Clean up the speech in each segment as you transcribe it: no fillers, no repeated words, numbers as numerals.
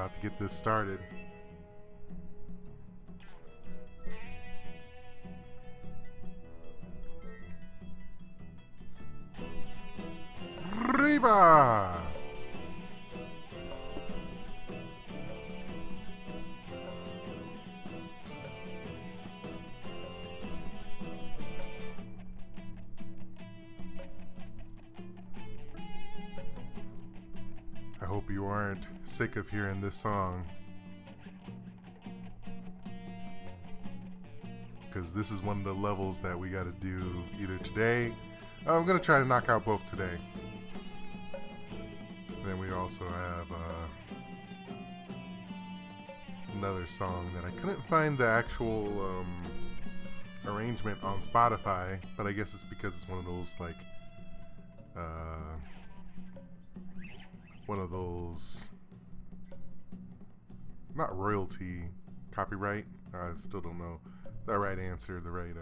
about to get this started. Arriba! I hope you aren't sick of hearing this song, because this is one of the levels that we got to do either today. I'm going to try to knock out both today. And then we also have another song that I couldn't find the actual arrangement on Spotify, but I guess it's because it's one of those not royalty, copyright. I still don't know the right answer, the right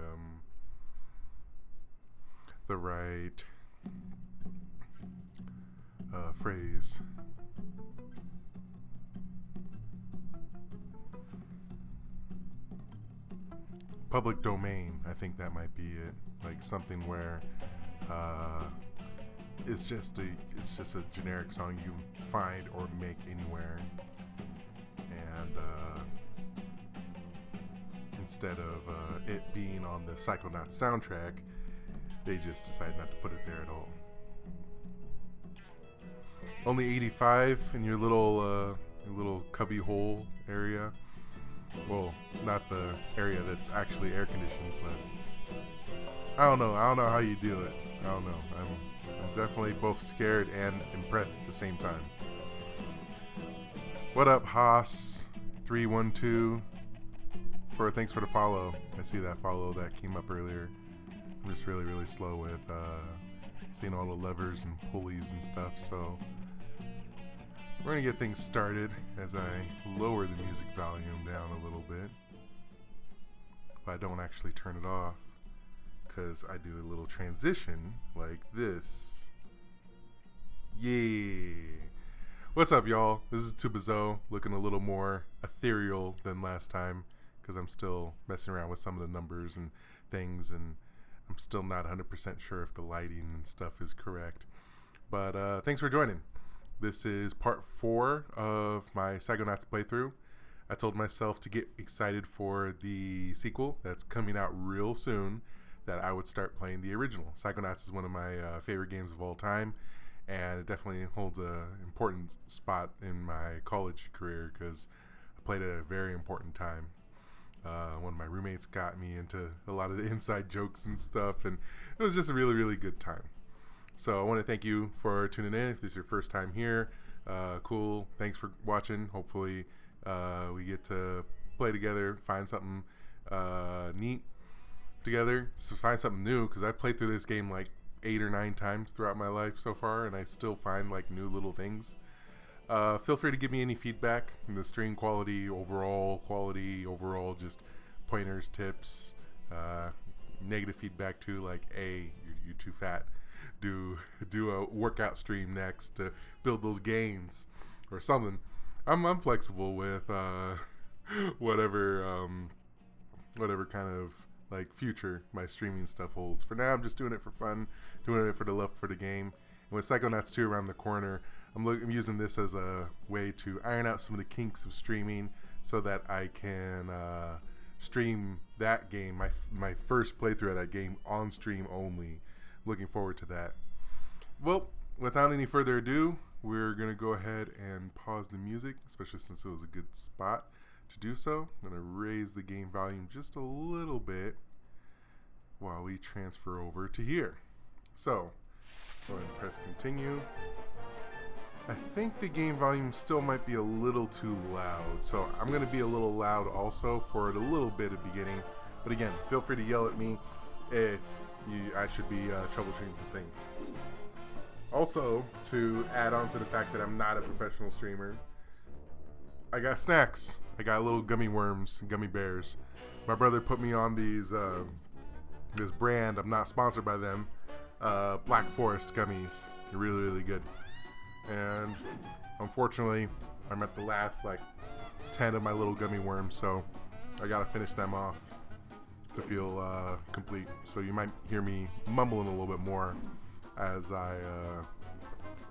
phrase. Public domain, I think that might be it. Like something where it's just a generic song you can find or make anywhere, and instead of it being on the Psychonauts soundtrack, they just decided not to put it there at all. Only 85 in your little cubby hole area. Well, not the area that's actually air conditioned, but I don't know how you do it. I don't know. I'm definitely both scared and impressed at the same time. What up, Haas312? Thanks for the follow. I see that follow that came up earlier. I'm just really, really slow with seeing all the levers and pulleys and stuff, so we're going to get things started as I lower the music volume down a little bit. But I don't actually turn it off, because I do a little transition like this. Yeah. What's up, y'all? This is Tubazo, looking a little more ethereal than last time, because I'm still messing around with some of the numbers and things, and I'm still not 100% sure if the lighting and stuff is correct. But thanks for joining. This is part 4 of my Psychonauts playthrough. I told myself to get excited for the sequel that's coming out real soon, that I would start playing the original. Psychonauts is one of my favorite games of all time, and it definitely holds an important spot in my college career because I played it at a very important time. One of my roommates got me into a lot of the inside jokes and stuff, and it was just a really, really good time. So I want to thank you for tuning in. If this is your first time here, cool. Thanks for watching. Hopefully we get to play together, find something neat together, so find something new, because I've played through this game like 8 or 9 times throughout my life so far, and I still find like new little things. Feel free to give me any feedback in the stream quality, overall, just pointers, tips, negative feedback too, like, hey, you're too fat. Do a workout stream next to build those gains or something. I'm flexible with whatever kind of like future my streaming stuff holds. For now, I'm just doing it for fun, doing it for the love for the game. And with Psychonauts 2 around the corner, I'm using this as a way to iron out some of the kinks of streaming, so that I can stream that game, my first playthrough of that game, on stream only. Looking forward to that. Well, without any further ado, we're going to go ahead and pause the music, especially since it was a good spot to do so. I'm going to raise the game volume just a little bit while we transfer over to here. So, go ahead and press continue. I think the game volume still might be a little too loud, so I'm going to be a little loud also for a little bit of beginning. But again, feel free to yell at me if I should be troubleshooting some things. Also, to add on to the fact that I'm not a professional streamer, I got snacks. I got little gummy worms, gummy bears. My brother put me on these this brand. I'm not sponsored by them. Black Forest gummies. They're really, really good. And unfortunately, I'm at the last like 10 of my little gummy worms, so I gotta finish them off to feel complete. So you might hear me mumbling a little bit more as I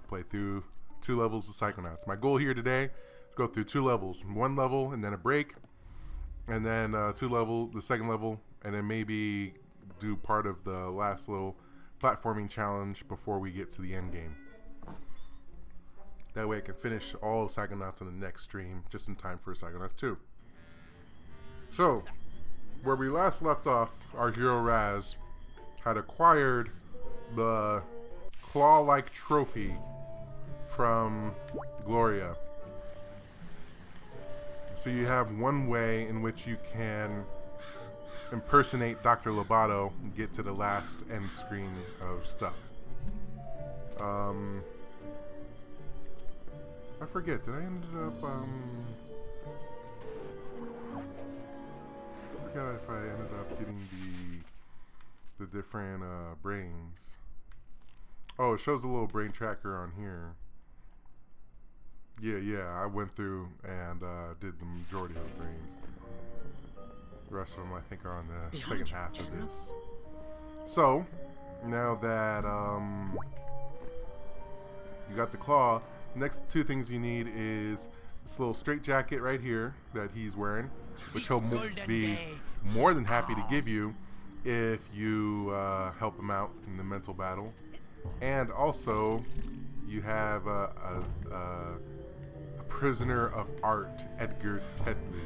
play through 2 levels of Psychonauts. My goal here today is to go through 2 levels, 1 level and then a break, and then the second level, and then maybe do part of the last little platforming challenge before we get to the end game. That way I can finish all of Psychonauts on the next stream, just in time for Psychonauts 2. So, where we last left off, our hero Raz had acquired the claw-like trophy from Gloria. So you have one way in which you can impersonate Dr. Lobato and get to the last end screen of stuff. I forget, did I end up, I forgot if I ended up getting the different, brains. Oh, it shows a little brain tracker on here. Yeah, I went through and, did the majority of the brains. The rest of them, I think, are on the second half of this. So, now that, you got the claw, next 2 things you need is this little straight jacket right here that he's wearing, which he'll be more than happy to give you if you help him out in the mental battle. And also, you have a prisoner of art, Edgar Tedley.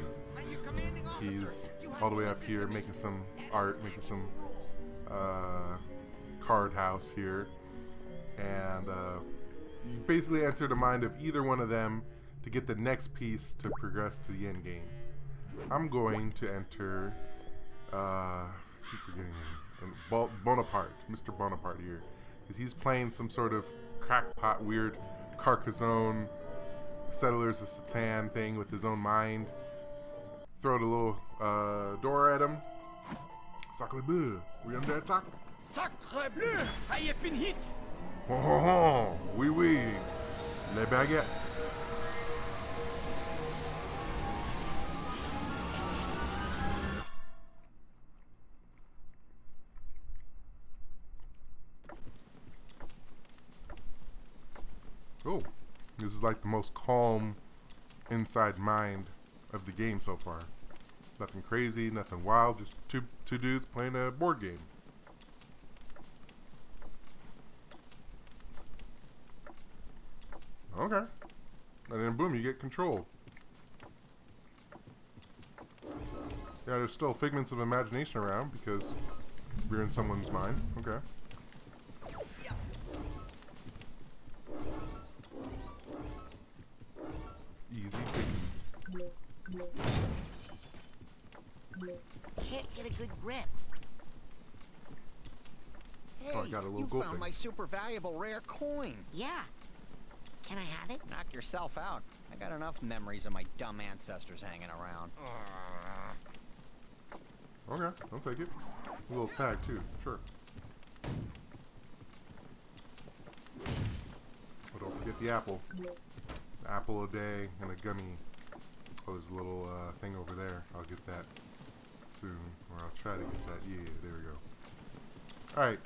He's all the way up here making some art, making some card house here, and you basically enter the mind of either one of them to get the next piece to progress to the end game. I'm going to enter I keep forgetting him. Bonaparte, Mr. Bonaparte here, because he's playing some sort of crackpot, weird Carcassonne Settlers of Satan thing with his own mind. Throw the little door at him. Sacre bleu, we under attack? Sacre bleu, I have been hit. Oh, oui, les baguettes. Oh, this is like the most calm inside mind of the game so far. Nothing crazy, nothing wild, just two dudes playing a board game. Okay. And then boom, you get control. Yeah, there's still figments of imagination around because we're in someone's mind. Okay. Easy pickings. Can't get a good grip. Hey, Oh, I got a little you gold found thing. my super valuable rare coin. Yeah. Can I have it? Knock yourself out. I got enough memories of my dumb ancestors hanging around. Okay, I'll take it. A little tag too, sure. Oh, don't forget the apple. The apple a day and a gummy. Oh, there's a little thing over there. I'll get that soon, or I'll try to get that. Yeah, there we go. Alright,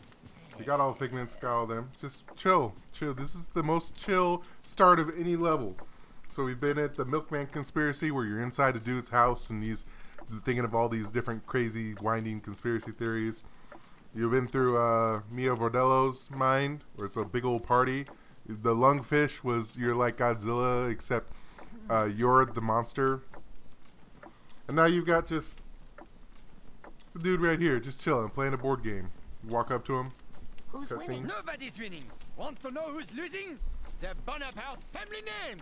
you got all the figments, got all them. Just chill. This is the most chill start of any level. So we've been at the Milkman Conspiracy, where you're inside a dude's house and he's thinking of all these different crazy, winding conspiracy theories. You've been through Mia Vordello's mind, where it's a big old party. The lungfish was you're like Godzilla, except you're the monster. And now you've got just the dude right here, just chilling, playing a board game. You walk up to him. Who's Cutscene. winning? Nobody's winning. Want to know who's losing? The Bonaparte family name.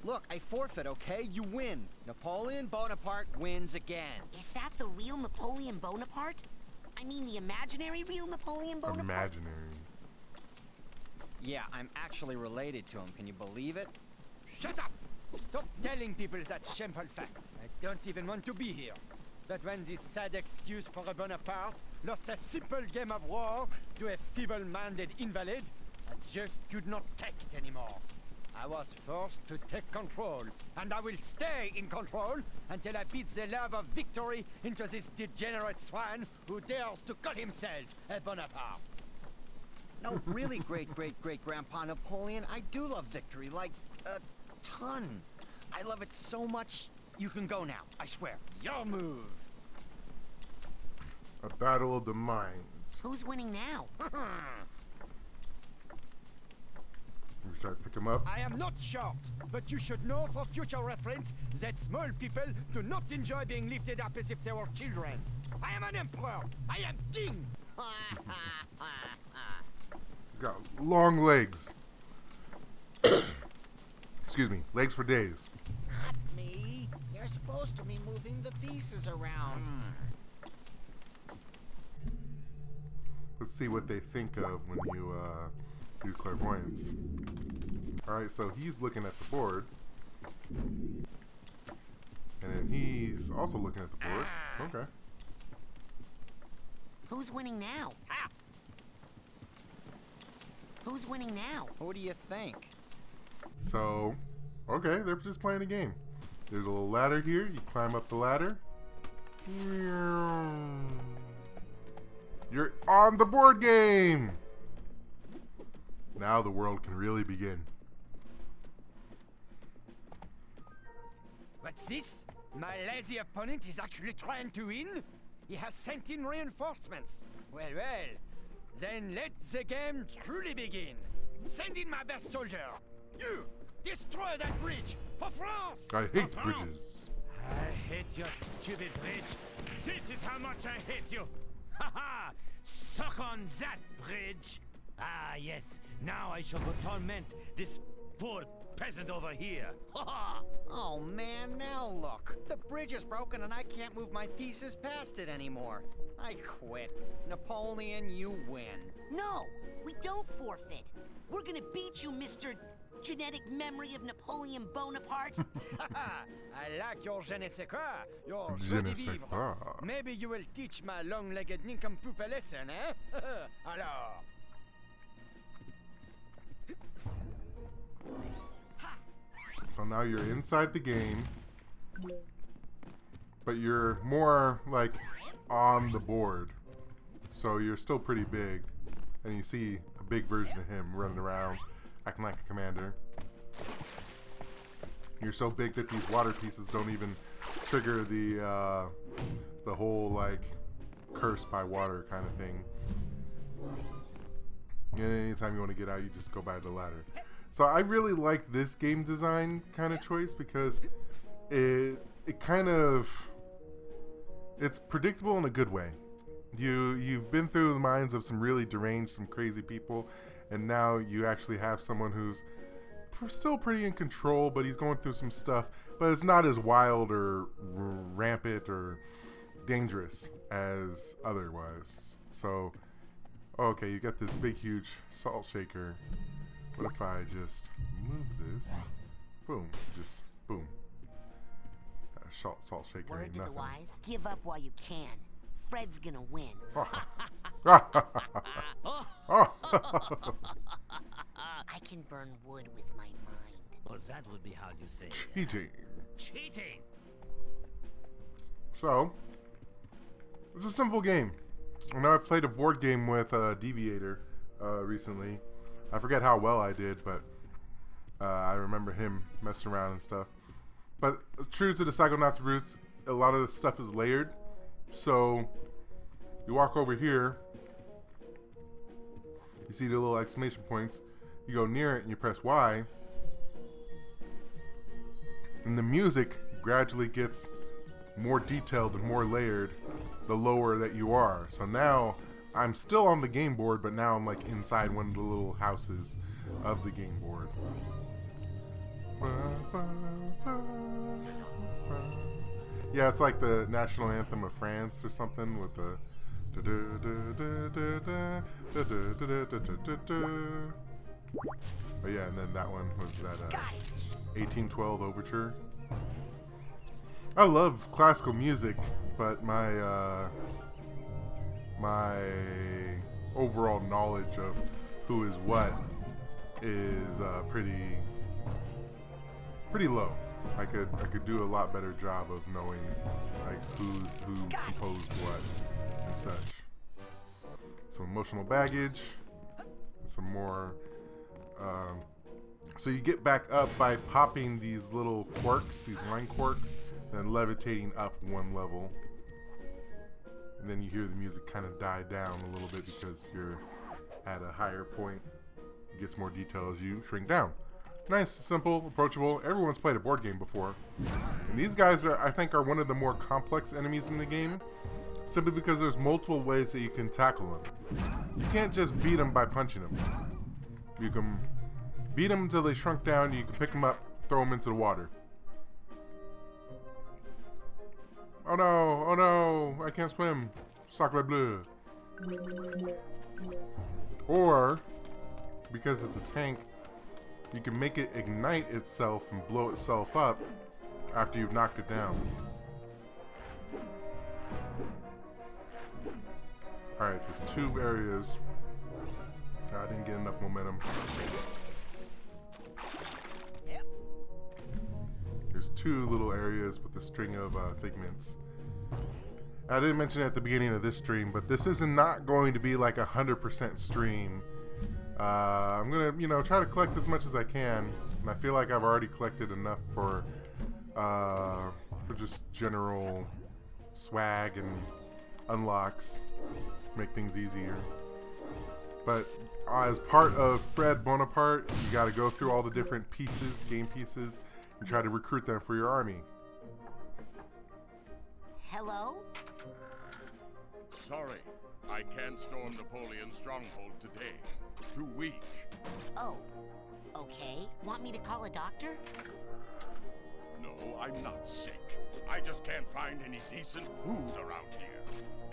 Look, I forfeit, okay? You win. Napoleon Bonaparte wins again. Is that the real Napoleon Bonaparte? I mean the imaginary real Napoleon Bonaparte? Imaginary. Yeah, I'm actually related to him. Can you believe it? Shut up! Stop telling people that shameful fact. I don't even want to be here. But when this sad excuse for a Bonaparte lost a simple game of war to a feeble-minded invalid, I just could not take it anymore. I was forced to take control, and I will stay in control until I beat the love of victory into this degenerate swine who dares to call himself a Bonaparte. No, really, great-great-great-grandpa Napoleon, I do love victory, like, a ton. I love it so much. You can go now, I swear. Your move. A battle of the minds. Who's winning now? We try to pick him up. I am not short, but you should know for future reference that small people do not enjoy being lifted up as if they were children. I am an emperor. I am king. Got long legs. Excuse me, legs for days. Not me. You're supposed to be moving the pieces around. Let's see what they think of when you do clairvoyance. Alright, so he's looking at the board. And then he's also looking at the board. Okay. Who's winning now? Who's winning now? Who do you think? So, okay, they're just playing a game. There's a little ladder here. You climb up the ladder. You're on the board game! Now the world can really begin. What's this? My lazy opponent is actually trying to win? He has sent in reinforcements. Well, then let the game truly begin. Send in my best soldier. You, destroy that bridge for France! I hate For France. bridges. I hate your stupid bridge. This is how much I hate you. Ha ha! Suck on that bridge. Ah, yes. Now I shall go torment this poor peasant over here. Ha ha! Oh man, now look. The bridge is broken and I can't move my pieces past it anymore. I quit. Napoleon, you win. No, we don't forfeit. We're gonna beat you, Mr. Genetic Memory of Napoleon Bonaparte. I like your je ne sais quoi, your Je joie ne de sais vivre. quoi. Maybe you will teach my long-legged nincompoop a lesson, eh? Alors. So now you're inside the game, but you're more like on the board. So you're still pretty big, and you see a big version of him running around, acting like a commander. You're so big that these water pieces don't even trigger the whole like curse by water kind of thing. And anytime you want to get out, you just go by the ladder. So I really like this game design kind of choice because it kind of, it's predictable in a good way. You've been through the minds of some really deranged, some crazy people, and now you actually have someone who's still pretty in control, but he's going through some stuff, but it's not as wild or rampant or dangerous as otherwise. So, okay, you got this big, huge salt shaker. What if I just move this? Boom, just boom. Salt shaker Word ain't to the nothing. wise, give up while you can. Fred's gonna win. I can burn wood with my mind. Or that would be how you say it. Cheating. Cheating. So, it's a simple game. I know I played a board game with Deviator recently. I forget how well I did, but I remember him messing around and stuff. But true to the Psychonauts roots, a lot of the stuff is layered. So you walk over here, you see the little exclamation points, you go near it and you press Y, and the music gradually gets more detailed and more layered the lower that you are. So now I'm still on the game board, but now I'm like inside one of the little houses of the game board. Yeah, it's like the national anthem of France or something with the. But yeah, and then that one was that 1812 overture. I love classical music, but my my overall knowledge of who is what is pretty pretty low. I could do a lot better job of knowing like who composed what and such. Some emotional baggage, and some more. So you get back up by popping these little quirks, these line quirks, and levitating up one level. And then you hear the music kind of die down a little bit because you're at a higher point. It gets more detail as you shrink down. Nice, simple, approachable. Everyone's played a board game before. And these guys, I think, are one of the more complex enemies in the game, simply because there's multiple ways that you can tackle them. You can't just beat them by punching them. You can beat them until they shrunk down. You can pick them up, throw them into the water. Oh no, I can't swim. Sacre bleu. Or, because it's a tank, you can make it ignite itself and blow itself up after you've knocked it down. Alright, there's 2 areas. I didn't get enough momentum. There's 2 little areas with a string of figments. I didn't mention it at the beginning of this stream, but this is not going to be like 100% stream. I'm gonna, try to collect as much as I can, and I feel like I've already collected enough for just general swag and unlocks, make things easier. But as part of Fred Bonaparte, you got to go through all the different pieces, game pieces, and try to recruit them for your army. Hello? Sorry, I can't storm Napoleon's stronghold today. Too weak. Oh, okay. Want me to call a doctor? No, I'm not sick. I just can't find any decent food around here.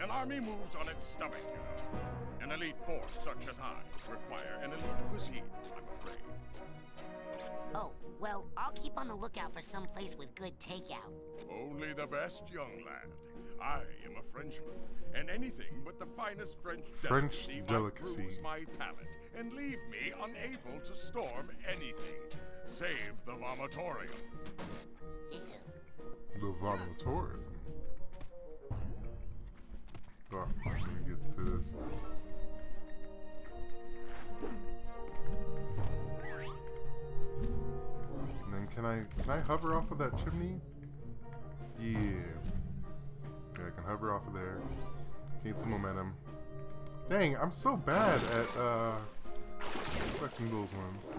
An army moves on its stomach, you know. An elite force such as I require an elite cuisine, I'm afraid. Oh, well, I'll keep on the lookout for some place with good takeout. Only the best, young lad. I am a Frenchman, and anything but the finest French delicacy might bruise my palate and leave me unable to storm anything, save the vomitorium. Ew. The vomitorium. Oh, let me get to this. And then can I hover off of that chimney? Yeah. Yeah, I can hover off of there. Gain some momentum. Dang, I'm so bad at collecting those ones.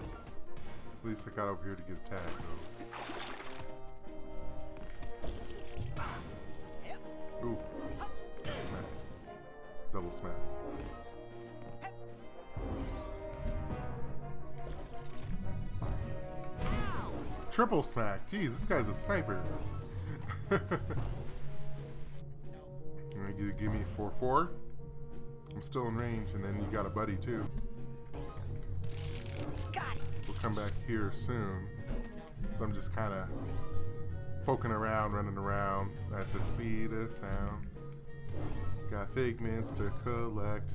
At least I got over here to get a tag though. Ooh. Smack. Double smack. Triple smack. Jeez, this guy's a sniper. You give me 4-4. I'm still in range, and then you got a buddy too. Got it. We'll come back here soon. So I'm just kind of poking around, running around at the speed of sound. Got figments to collect.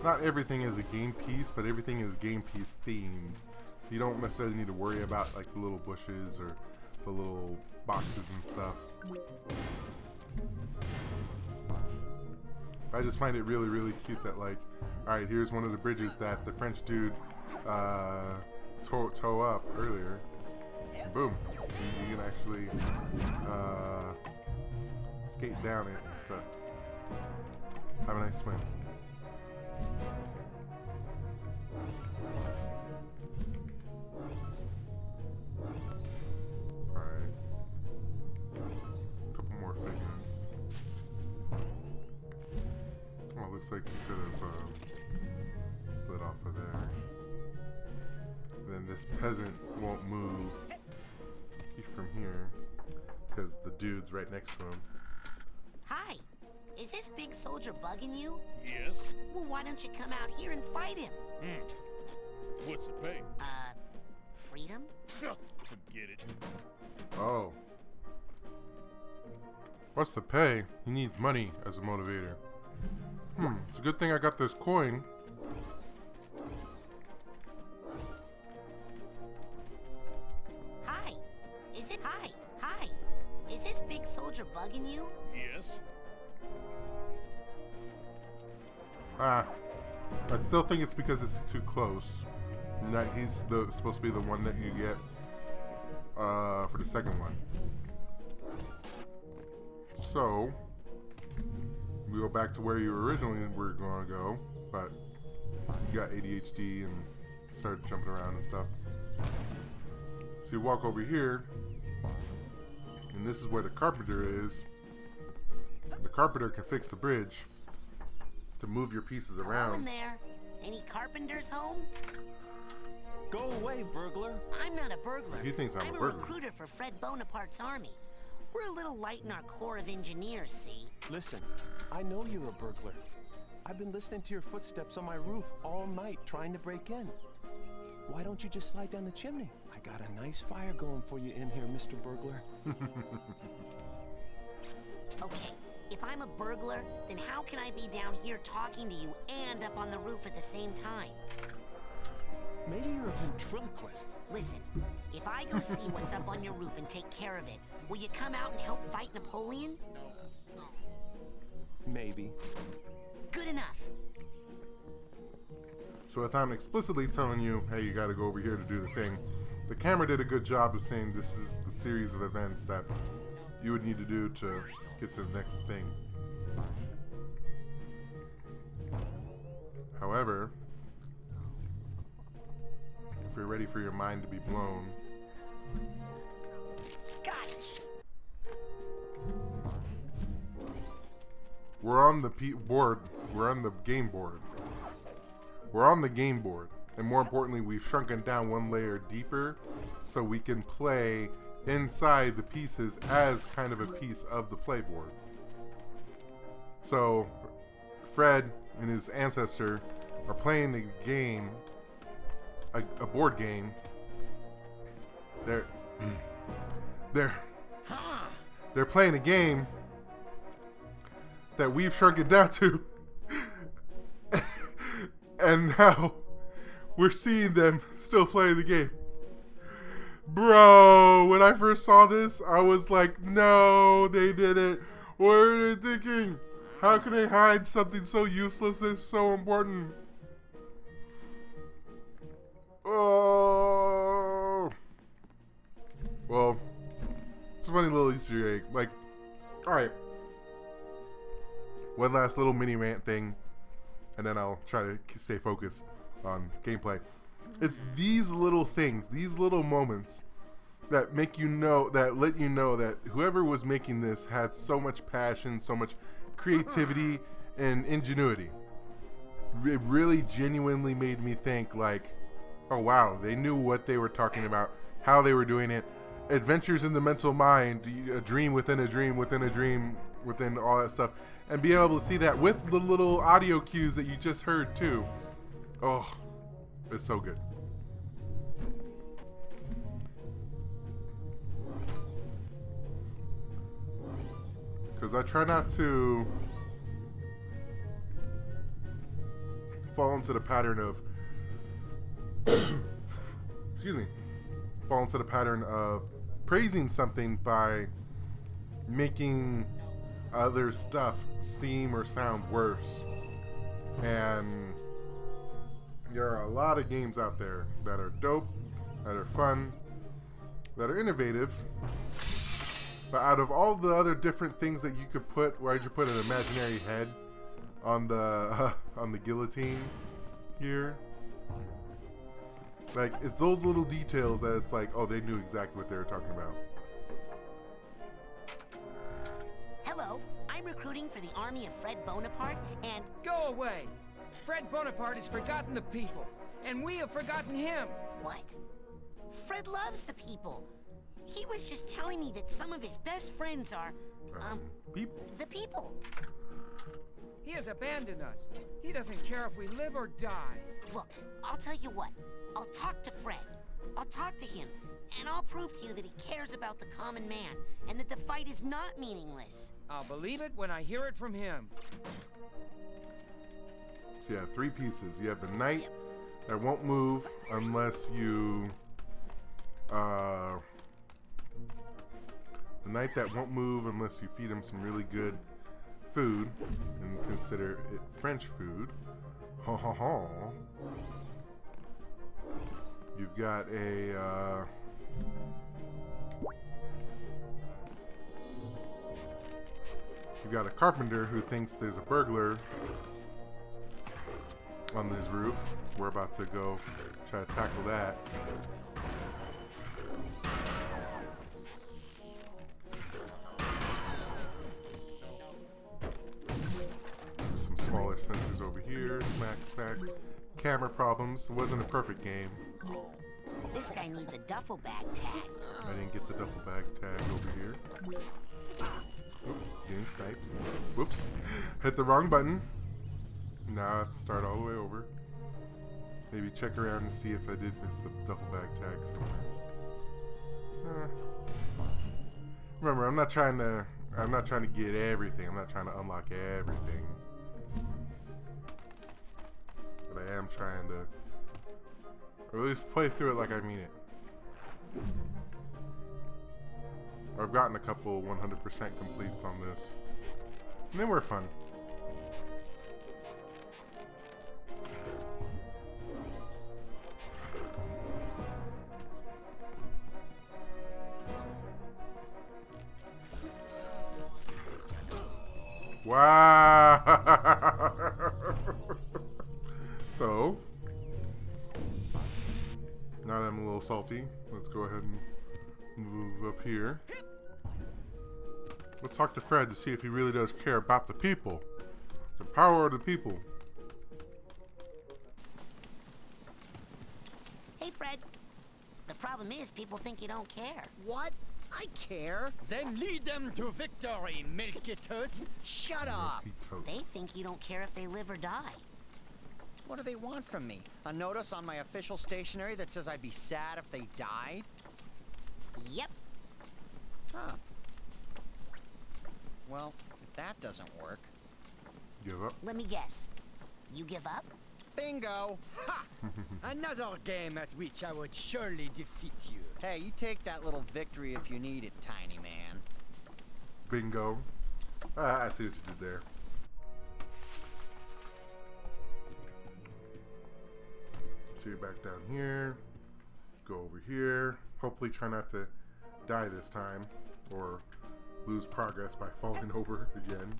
Not everything is a game piece, but everything is game piece themed. You don't necessarily need to worry about like the little bushes or the little boxes and stuff. I just find it really, really cute that like, alright, here's one of the bridges that the French dude tow up earlier. And boom. You can actually skate down it and stuff. Have a nice swim. Alright. A couple more figments. Oh, looks like you could have slid off of there. Then this peasant won't move from here because the dude's right next to him. Hi. Is this big soldier bugging you? Yes? Well, why don't you come out here and fight him? What's the pay? Freedom? Forget it. Oh. What's the pay? He needs money as a motivator. It's a good thing I got this coin. Hi. Is it? Hi. Hi. Is this big soldier bugging you? Yes? I still think it's because it's too close. And that he's supposed to be the one that you get for the second one. So we go back to where you originally were going to go, but you got ADHD and started jumping around and stuff. So you walk over here, and this is where the carpenter is. The carpenter can fix the bridge to move your pieces Hello in around. there. Any carpenters home? Go away, burglar. I'm not a burglar. He thinks I'm a a burglar. recruiter for Fred Bonaparte's army. We're a little light in our corps of engineers, see? Listen, I know you're a burglar. I've been listening to your footsteps on my roof all night trying to break in. Why don't you just slide down the chimney? I got a nice fire going for you in here, Mr. Burglar. Okay, if I'm a burglar, then how can I be down here talking to you and up on the roof at the same time? Maybe you're a ventriloquist. Listen, if I go see what's up on your roof and take care of it, will you come out and help fight Napoleon? Maybe. Good enough. So without explicitly telling you, hey, you got to go over here to do the thing, the camera did a good job of saying this is the series of events that you would need to do to get to the next thing. However, if you're ready for your mind to be blown, Got it. we're on the board. We're on the game board. We're on the game board. And more importantly, we've shrunken down one layer deeper so we can play inside the pieces as kind of a piece of the playboard. So Fred and his ancestor are playing a game, a board game. They're playing a game that we've shrunken down to. And now we're seeing them still playing the game. Bro, when I first saw this, I was like, no, they did it. What are they thinking? How can they hide something so useless and so important? Oh. Well, it's a funny little Easter egg. Like, alright. One last little mini rant thing, and then I'll try to stay focused on gameplay. It's these little things, these little moments that make you know, that let you know that whoever was making this had so much passion, so much creativity and ingenuity. It really genuinely made me think like, oh wow, they knew what they were talking about, how they were doing it. Adventures in the mental mind, a dream within a dream within a dream within all that stuff. And being able to see that with the little audio cues that you just heard too. Oh, it's so good. Because I try not to fall into the pattern of excuse me, fall into the pattern of praising something by making other stuff seem or sound worse. And there are a lot of games out there that are dope, that are fun, that are innovative, but out of all the other different things that you could put, why'd you put an imaginary head on the guillotine here? Like, it's those little details that it's like, oh, they knew exactly what they were talking about. Hello, I'm recruiting for the army of Fred Bonaparte, and Go away! Fred Bonaparte has forgotten the people, and we have forgotten him. what? Fred loves the people. He was just telling me that some of his best friends are, People. the people. He has abandoned us. He doesn't care if we live or die. Look, I'll tell you what. I'll talk to Fred. I'll talk to him, and I'll prove to you that he cares about the common man, and that the fight is not meaningless. I'll believe it when I hear it from him. So you have 3 pieces. You have the knight that won't move unless you... the knight that won't move unless you feed him some really good food and consider it French food. Ha ha ha. You've got a you've got a carpenter who thinks there's a burglar on his roof. We're about to go try to tackle that. Some smaller sensors over here. Smack, smack. Camera problems. It wasn't a perfect game. This guy needs a duffel bag tag. I didn't get the duffel bag tag over here. Oop, getting sniped. Whoops. Hit the wrong button. Now I have to start all the way over. Maybe check around and see if I did miss the duffel bag tag somewhere. Remember, I'm not trying to get everything. I'm not trying to unlock everything. But I am trying to or at least play through it like I mean it. I've gotten a couple 100% completes on this. And they were fun. Wow! So, now that I'm a little salty, let's go ahead and move up here. Let's talk to Fred to see if he really does care about the people. The power of the people. Hey, Fred. The problem is people think you don't care. What? I care. Then lead them to victory, Milky Toast. Shut up. They think you don't care if they live or die. What do they want from me? A notice on my official stationery that says I'd be sad if they died? Yep. Huh. Well, if that doesn't work... Give up? Let me guess. You give up? Bingo! Ha! Another game at which I would surely defeat you. Hey, you take that little victory if you need it, tiny man. Bingo. I see what you did there. So you're back down here. Go over here. Hopefully try not to die this time. Or lose progress by falling over again.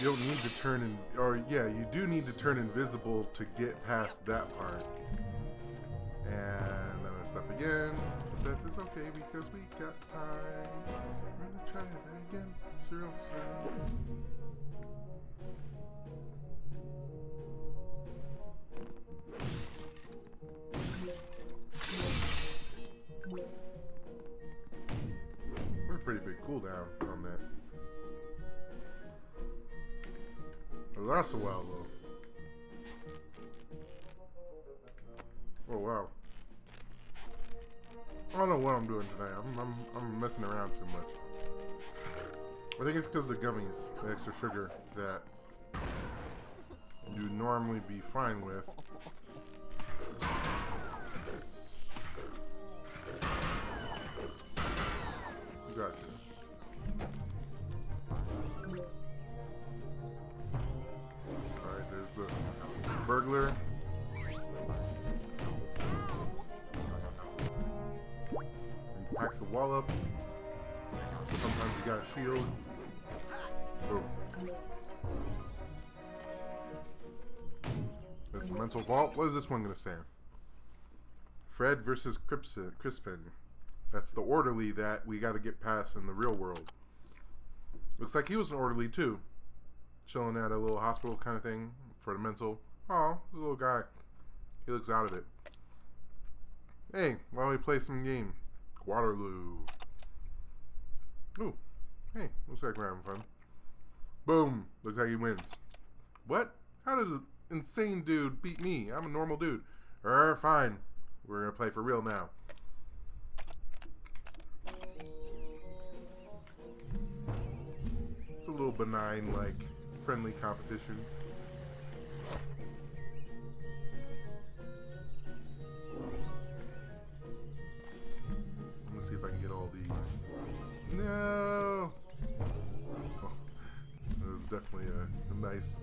You don't need to turn in, or yeah, you do need to turn invisible to get past that part. And I messed up again, but that is okay because we got time. We're gonna try it again, real soon. We're a pretty big cooldown on that. It lasts a while though. Oh wow. I don't know what I'm doing today. I'm messing around too much. I think it's because the gummies, the extra sugar that you normally be fine with. Gotcha. Alright, there's the burglar. He packs a wall up. So sometimes you got a shield. Boom. That's a mental vault. What is this one gonna stand? Fred versus Crispin. That's the orderly that we got to get past in the real world. Looks like he was an orderly too. Chilling at a little hospital kind of thing for the mental. Oh, this little guy. He looks out of it. Hey, why don't we play some game? Waterloo. Ooh. Hey, looks like we're having fun. Boom. Looks like he wins. What? How did an insane dude beat me? I'm a normal dude. Fine. We're gonna play for real now. It's a little benign, like, friendly competition. Let's see if I can get all these. No! Oh, that was definitely a nice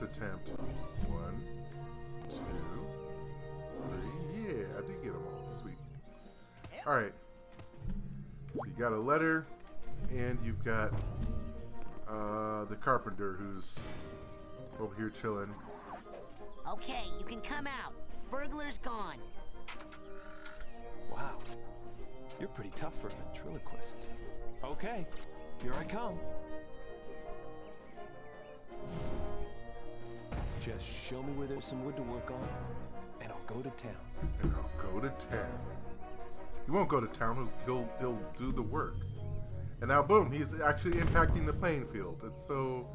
attempt. 1, 2, 3. Yeah, I did get them all. Sweet. Alright. So you got a letter, and you've got the carpenter who's over here chilling. Okay, you can come out. Burglar's gone. Wow. You're pretty tough for a ventriloquist. Okay, here I come. Just show me where there's some wood to work on, and I'll go to town. And I'll go to town. He won't go to town. He'll do the work. And now, boom, he's actually impacting the playing field. It's so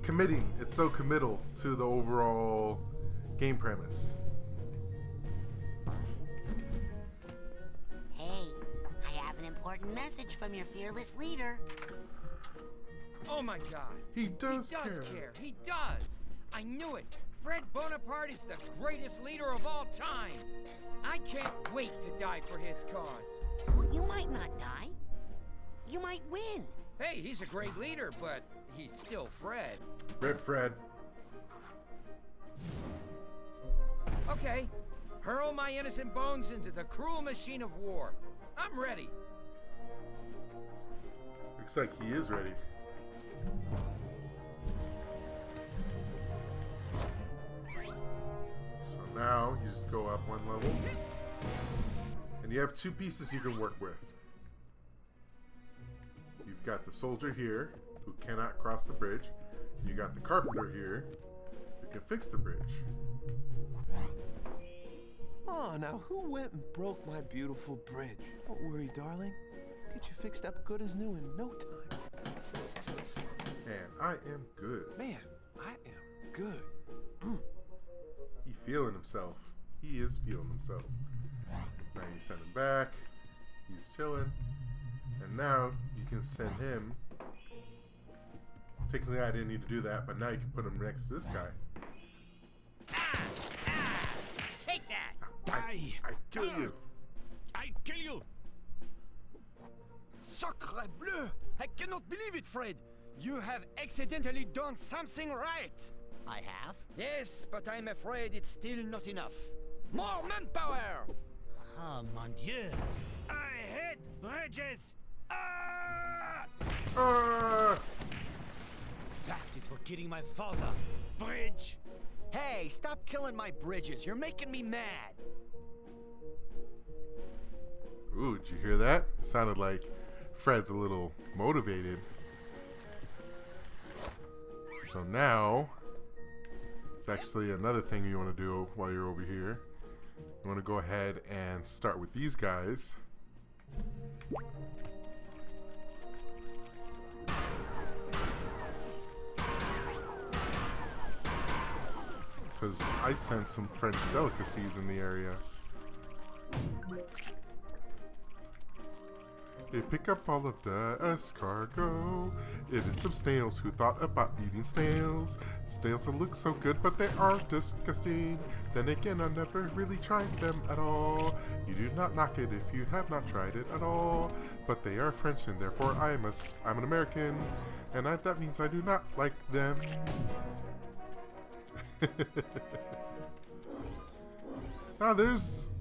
committing. It's so committal to the overall game premise. Hey, I have an important message from your fearless leader. Oh my God. He does care. He does. I knew it. Fred Bonaparte is the greatest leader of all time. I can't wait to die for his cause. Well, you might not die. You might win. Hey, he's a great leader, but he's still Fred. Rip Fred. Okay, hurl my innocent bones into the cruel machine of war. I'm ready. Looks like he is ready. So now you just go up 1 level. And you have 2 pieces you can work with. You've got the soldier here, who cannot cross the bridge. You got the carpenter here, who can fix the bridge. Oh, now who went and broke my beautiful bridge? Don't worry, darling. Get you fixed up good as new in no time. And I am good. Man, I am good. He feeling himself. He is feeling himself. Now you send him back. He's chilling. And now you can send him. Technically, I didn't need to do that, but now you can put him next to this guy. Take that! I kill you. I kill you! Sacre bleu! I cannot believe it, Fred! You have accidentally done something right! I have? Yes, but I'm afraid it's still not enough. More manpower! Oh, mon Dieu! I hate bridges! Ah! That is for killing my father! Bridge! Hey, stop killing my bridges. You're making me mad. Ooh, did you hear that? It sounded like Fred's a little motivated. So now, it's actually another thing you want to do while you're over here. You want to go ahead and start with these guys. Because I sense some French delicacies in the area. They pick up all of the escargot. It is some snails who thought about eating snails. Snails that look so good, but they are disgusting. Then again, I never really tried them at all. You do not knock it if you have not tried it at all. But they are French, and therefore I'm an American. And that means I do not like them. Now there's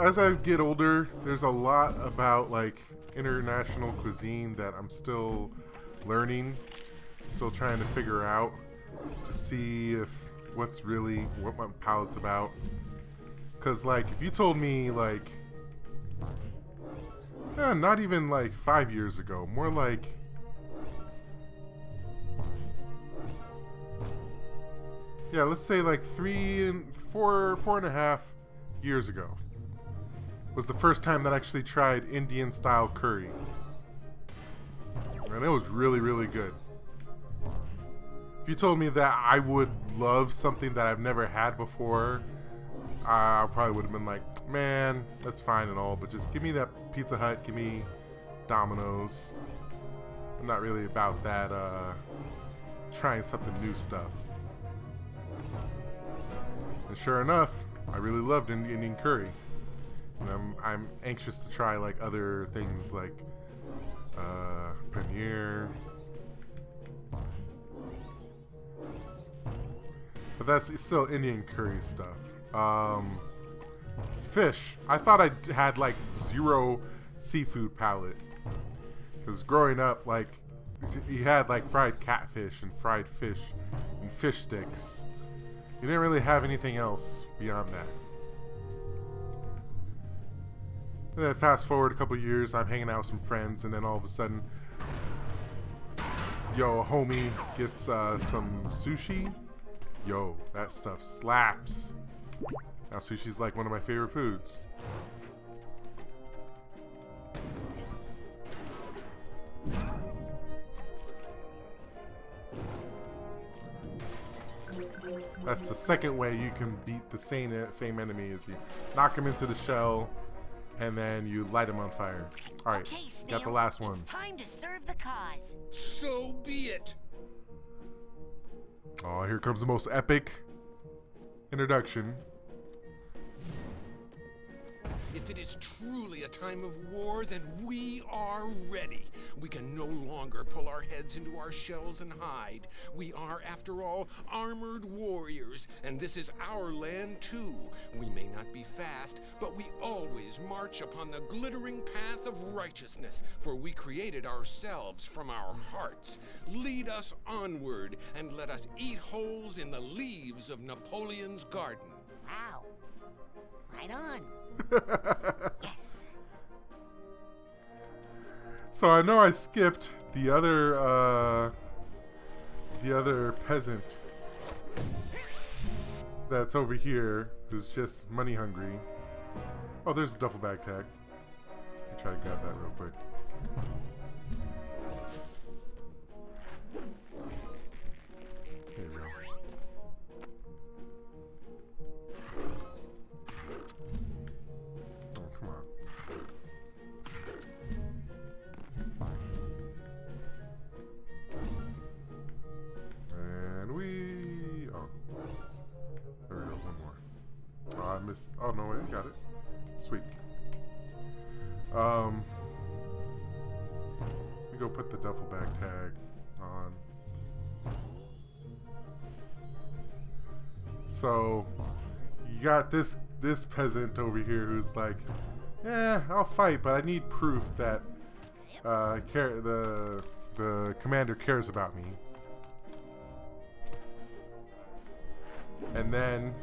as I get older, there's a lot about like international cuisine that I'm still learning, still trying to figure out to see if what my palate's about. Cause like if you told me like not even like 5 years ago, more like let's say like 4.5 years ago was the first time that I actually tried Indian style curry. And it was really, really good. If you told me that I would love something that I've never had before, I probably would have been like, man, that's fine and all, but just give me that Pizza Hut, give me Domino's. I'm not really about that trying something new stuff. And sure enough, I really loved Indian curry. And I'm anxious to try like other things like paneer. But it's still Indian curry stuff. Fish. I thought I had like zero seafood palate. Because growing up, like, you had like fried catfish and fried fish and fish sticks. You didn't really have anything else beyond that. And then fast forward a couple years, I'm hanging out with some friends, and then all of a sudden, yo, a homie gets some sushi. Yo, that stuff slaps. Now sushi's like one of my favorite foods. That's the second way you can beat the same enemy is you knock him into the shell and then you light him on fire. All right, Okay, got the last one. It's time to serve the cause. So be it. Oh, here comes the most epic introduction. If it is truly a time of war, then we are ready. We can no longer pull our heads into our shells and hide. We are, after all, armored warriors, and this is our land too. We may not be fast, but we always march upon the glittering path of righteousness, for we created ourselves from our hearts. Lead us onward, and let us eat holes in the leaves of Napoleon's garden. Wow. Right on. Yes. So I know I skipped the other peasant that's over here who's just money hungry. Oh, there's a duffel bag tag. Let me try to grab that real quick. There we go. Oh, come on. And we... Oh. There we go, one more. Oh, I missed... Oh, no, wait, got it. Sweet. Let me go put the duffel bag tag on. So, you got this peasant over here who's like, yeah, I'll fight, but I need proof that the commander cares about me. And then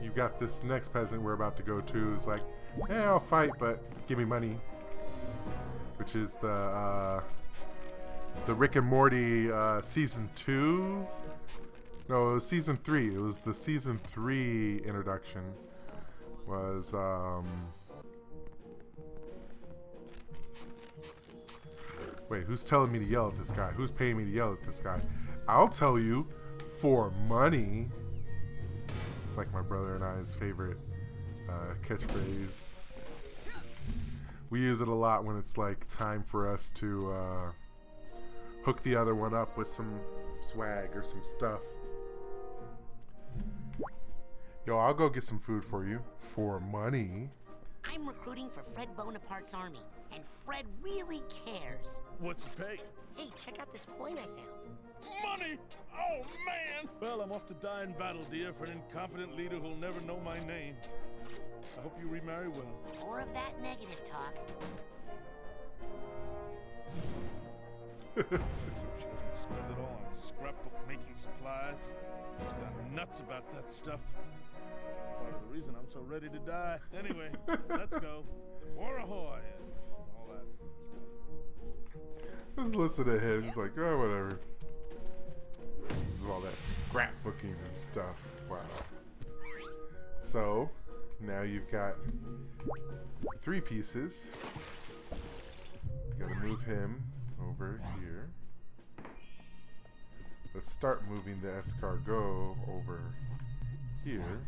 you've got this next peasant we're about to go to who's like, yeah, I'll fight, but give me money. Which is the Rick and Morty season 2. No, it was season 3. It was the season 3 introduction. Was wait, who's telling me to yell at this guy? Who's paying me to yell at this guy? I'll tell you, for money. It's like my brother and I's favorite catchphrase. We use it a lot when it's like time for us to hook the other one up with some swag or some stuff. Yo, I'll go get some food for you for money. I'm recruiting for Fred Bonaparte's army, and Fred really cares. What's the pay? Hey, check out this coin I found. Money! Oh, man! Well, I'm off to die in battle, dear, for an incompetent leader who'll never know my name. I hope you remarry well. More of that negative talk. She doesn't spend it all on scrapbook making supplies. She's got nuts about that stuff. Part of the reason I'm so ready to die. Anyway, let's go. War ahoy! And all that stuff. Just listen to him. Just like, oh, whatever. This is all that scrapbooking and stuff. Wow. So, now you've got 3 pieces. Gotta move him over here. Let's start moving the escargot over here.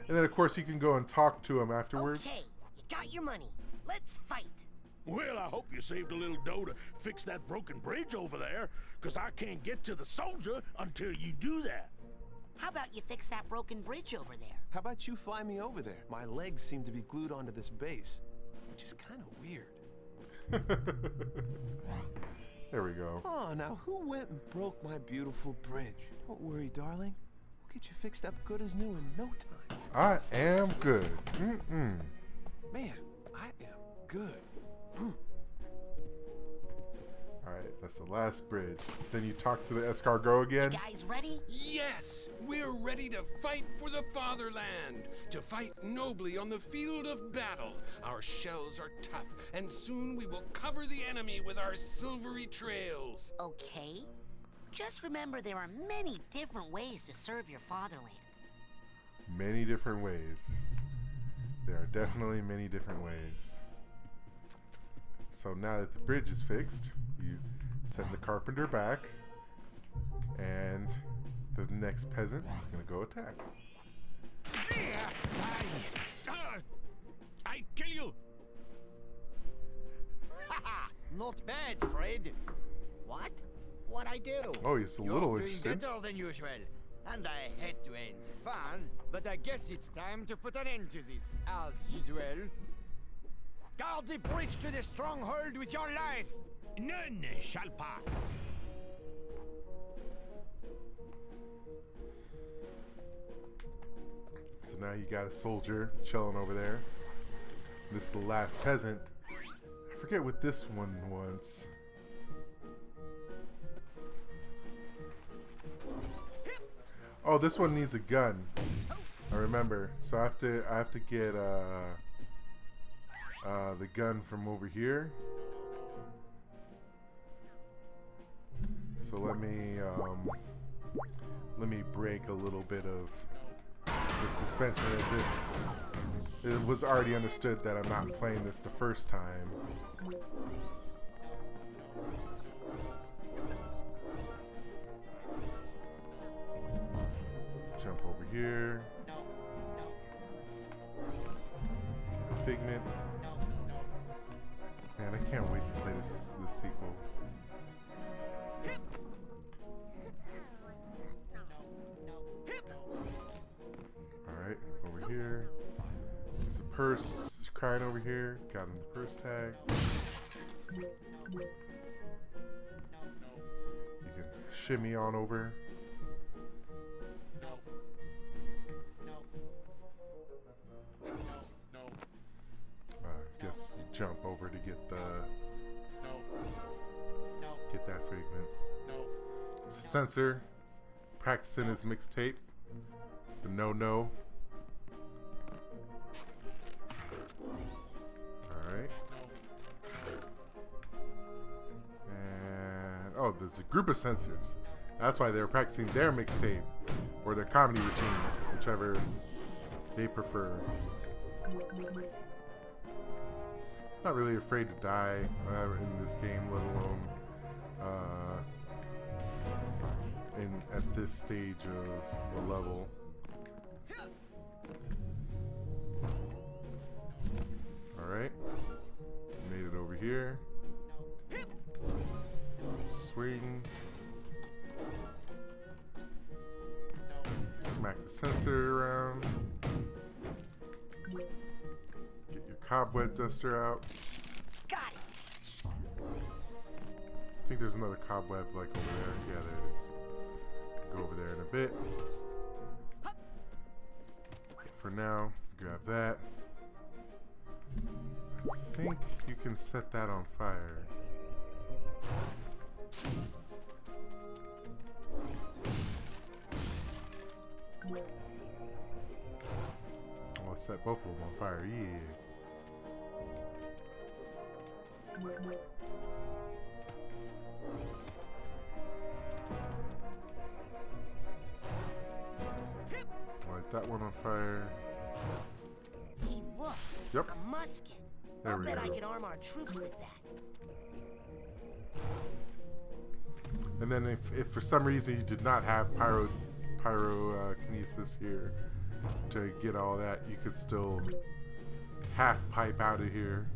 And then, of course, you can go and talk to him afterwards. Okay, you got your money. Let's fight. Well, I hope you saved a little dough to fix that broken bridge over there, because I can't get to the soldier until you do that. How about you fix that broken bridge over there? How about you fly me over there? My legs seem to be glued onto this base, which is kind of weird. There we go. Oh, now who went and broke my beautiful bridge? Don't worry, darling. We'll get you fixed up good as new in no time. I am good. Man, I am good. Alright, that's the last bridge. Then you talk to the escargot again. You guys ready? Yes, we're ready to fight for the fatherland, to fight nobly on the field of battle. Our shells are tough, and soon we will cover the enemy with our silvery trails. Okay. Just remember there are many different ways to serve your fatherland. Many different ways. There are definitely many different ways. So now that the bridge is fixed, you send the carpenter back, and the next peasant is going to go attack. I kill you. Haha, not bad, Fred. What? What'd I do? Oh, he's a You're little doing interested. better than usual. And I hate to end the fun, but I guess it's time to put an end to this, as usual. Guard the bridge to the stronghold with your life! None shall pass. So now you got a soldier chilling over there. This is the last peasant. I forget what this one wants. Oh, this one needs a gun. I remember. So I have to get the gun from over here. So let me break a little bit of the suspension as if it was already understood that I'm not playing this the first time. Jump over here. Figment. Man, I can't wait to play this sequel. Alright, over here. There's a purse. She's crying over here. Got him the purse tag. You can shimmy on over. Guess you jump over to get that figment. It's a censor practicing his mixtape. The no. Alright. And oh, there's a group of censors. That's why they're practicing their mixtape or their comedy routine, whichever they prefer. Not really afraid to die in this game, let alone at this stage of the level. Alright. Made it over here. Swing. Smack the sensor around. Get your cobweb duster out. Got it. I think there's another cobweb like over there. Yeah, there it is. Go over there in a bit. For now, grab that. I think you can set that on fire. I'll set both of them on fire. Yeah. Light that one on fire. Hey, look. Yep. A musket. There I'll we bet go. I could arm our troops with that. And then if for some reason you did not have pyrokinesis here, to get all that, you could still half pipe out of here.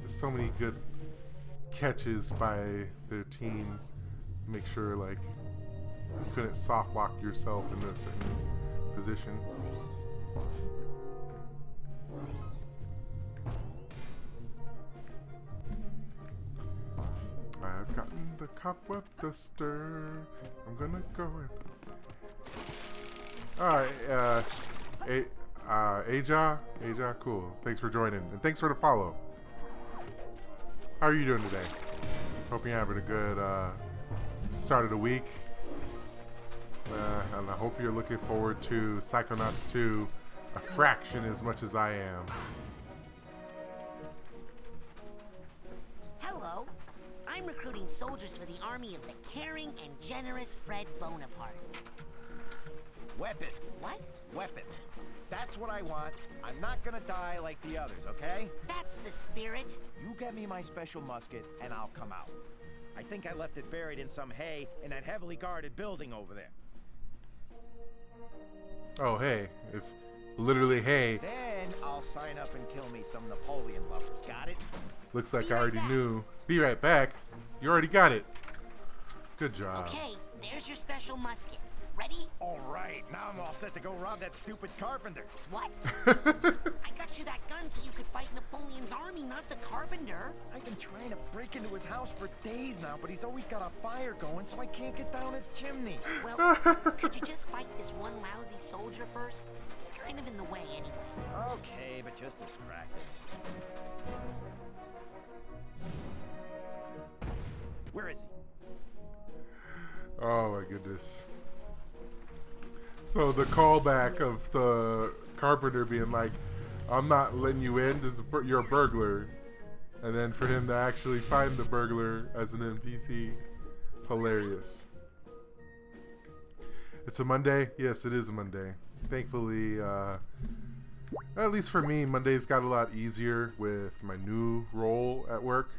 Just so many good catches by their team. Make sure like you couldn't soft lock yourself in a certain position. I've gotten the cobweb duster. I'm gonna go in. Alright, Aja, cool. Thanks for joining, and thanks for the follow. How are you doing today? Hope you're having a good start of the week. And I hope you're looking forward to Psychonauts 2 a fraction as much as I am. Hello. I'm recruiting soldiers for the army of the caring and generous Fred Bonaparte. Weapon. What? Weapon. That's what I want. I'm not gonna die like the others, okay? That's the spirit. You get me my special musket, and I'll come out. I think I left it buried in some hay in that heavily guarded building over there. Oh, hey. If literally hey. Then I'll sign up and kill me some Napoleon lovers. Got it? Looks like I already knew. Be right back. You already got it. Good job. Okay, there's your special musket. Ready? All right, now I'm all set to go rob that stupid carpenter. What? I got you that gun so you could fight Napoleon's army, not the carpenter. I've been trying to break into his house for days now, but he's always got a fire going, so I can't get down his chimney. Well, could you just fight this one lousy soldier first? He's kind of in the way anyway. Okay, but just as practice. Where is he? Oh my goodness. So the callback of the carpenter being like, I'm not letting you in, you're a burglar. And then for him to actually find the burglar as an NPC, it's hilarious. It's a Monday? Yes, it is a Monday. Thankfully, at least for me, Mondays got a lot easier with my new role at work.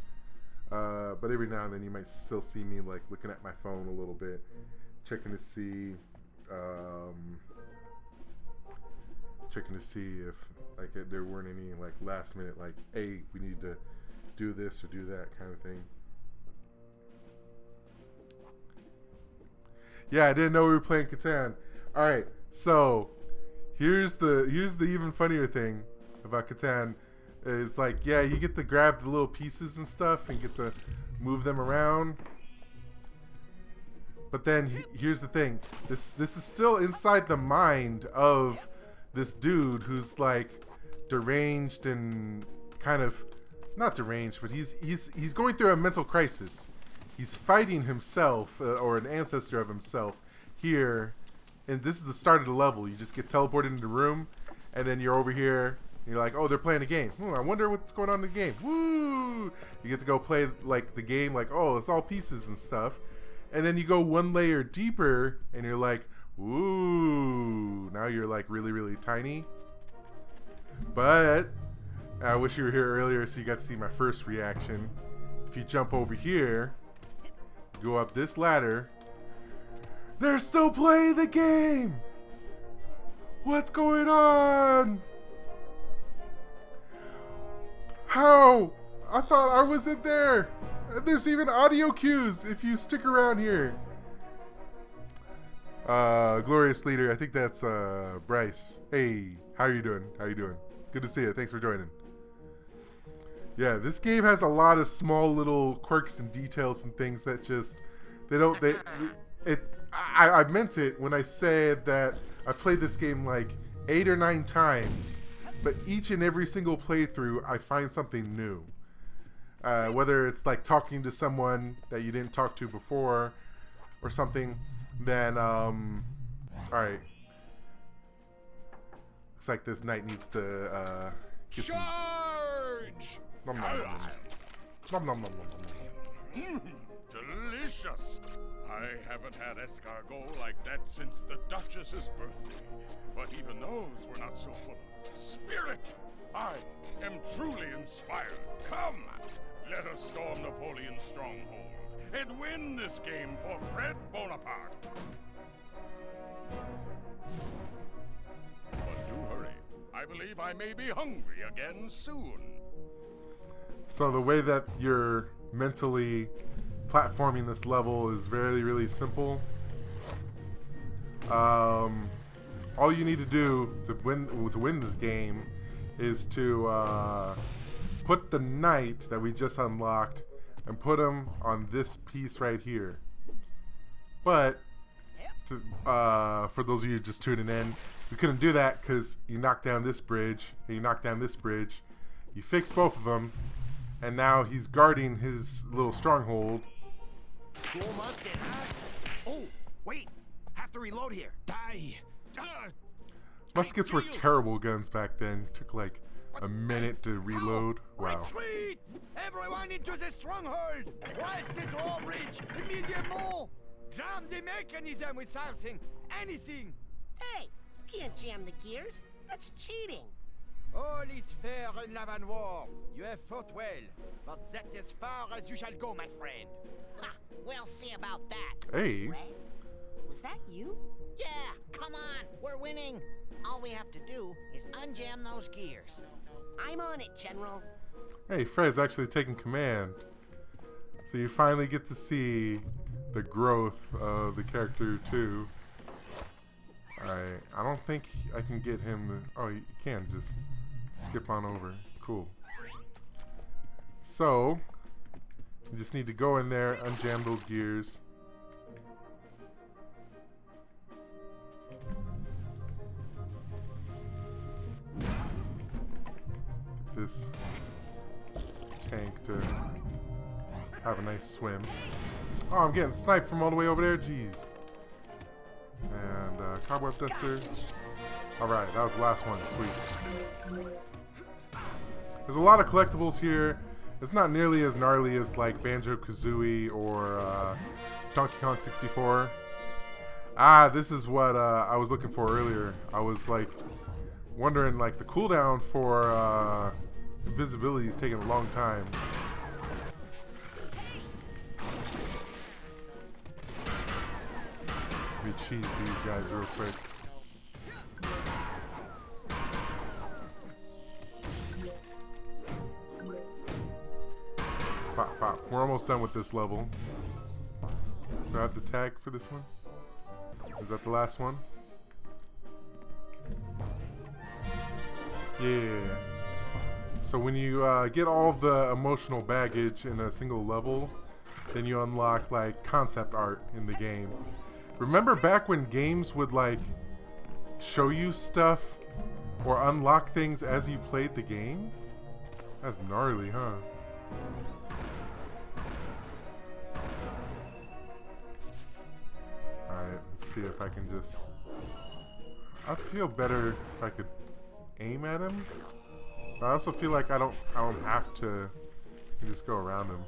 But every now and then you might still see me like looking at my phone a little bit, checking to see if like there weren't any like last minute like, hey, we need to do this or do that kind of thing. Yeah, I didn't know we were playing Catan. All right, so here's the even funnier thing about Catan. Is like, yeah, you get to grab the little pieces and stuff and get to move them around. But then here's the thing. This is still inside the mind of this dude who's like deranged and kind of not deranged, but he's going through a mental crisis. He's fighting himself or an ancestor of himself here, and this is the start of the level. You just get teleported into the room, and then you're over here. You're like, oh, they're playing a game. I wonder what's going on in the game. Woo! You get to go play like the game, like, oh, it's all pieces and stuff. And then you go one layer deeper, and you're like, ooh, now you're like really, really tiny. But I wish you were here earlier so you got to see my first reaction. If you jump over here, go up this ladder, they're still playing the game. What's going on? How? I thought I wasn't there. There's even audio cues if you stick around here. Glorious Leader, I think that's Bryce. Hey, how are you doing? How you doing? Good to see you. Thanks for joining. Yeah, this game has a lot of small little quirks and details and things that just I meant it when I said that I played this game like 8 or 9 times. But each and every single playthrough, I find something new. Whether it's like talking to someone that you didn't talk to before or something, then, alright. Looks like this knight needs to, get Charge! Nom, nom, nom, nom. Nom, nom, nom, nom, nom. Delicious! I haven't had escargot like that since the Duchess's birthday. But even those were not so full of spirit. I am truly inspired. Come, let us storm Napoleon's stronghold and win this game for Fred Bonaparte. But I believe I may be hungry again soon. So the way that you're mentally platforming this level is very, really simple. All you need to do to win this game is to put the knight that we just unlocked and put him on this piece right here. But for those of you just tuning in, we couldn't do that because you knocked down this bridge and you knocked down this bridge. You fixed both of them, and now he's guarding his little stronghold. Cool musket, huh? Oh, wait. Have to reload here. Die. Muskets were terrible guns back then. Took like a minute to reload. Wow. Retreat! Everyone into the stronghold! West the drawbridge! Immediately! Jam the mechanism with something! Anything! Hey, you can't jam the gears. That's cheating. All is fair in love and war. You have fought well, but that is far as you shall go, my friend. Ha! We'll see about that. Hey. Fred? Was that you? Yeah, come on, we're winning. All we have to do is unjam those gears. I'm on it, General. Hey, Fred's actually taking command. So you finally get to see the growth of the character too. Alright, I don't think I can get him to... Oh, you can just skip on over. Cool. So, you just need to go in there, unjam those gears. This tank to have a nice swim. Oh, I'm getting sniped from all the way over there. Jeez. And cobweb duster. Alright, that was the last one. Sweet. There's a lot of collectibles here. It's not nearly as gnarly as like Banjo-Kazooie or Donkey Kong 64. Ah, this is what I was looking for earlier. I was like wondering, like, the cooldown for invisibility is taking a long time. Let me cheese these guys real quick. Pop, pop. We're almost done with this level. Do I have the tag for this one? Is that the last one? Yeah. So when you get all of the emotional baggage in a single level, then you unlock like concept art in the game. Remember back when games would like show you stuff or unlock things as you played the game? That's gnarly, huh? Alright, let's see if I can just... I'd feel better if I could aim at him. But I also feel like I don't have to just go around him.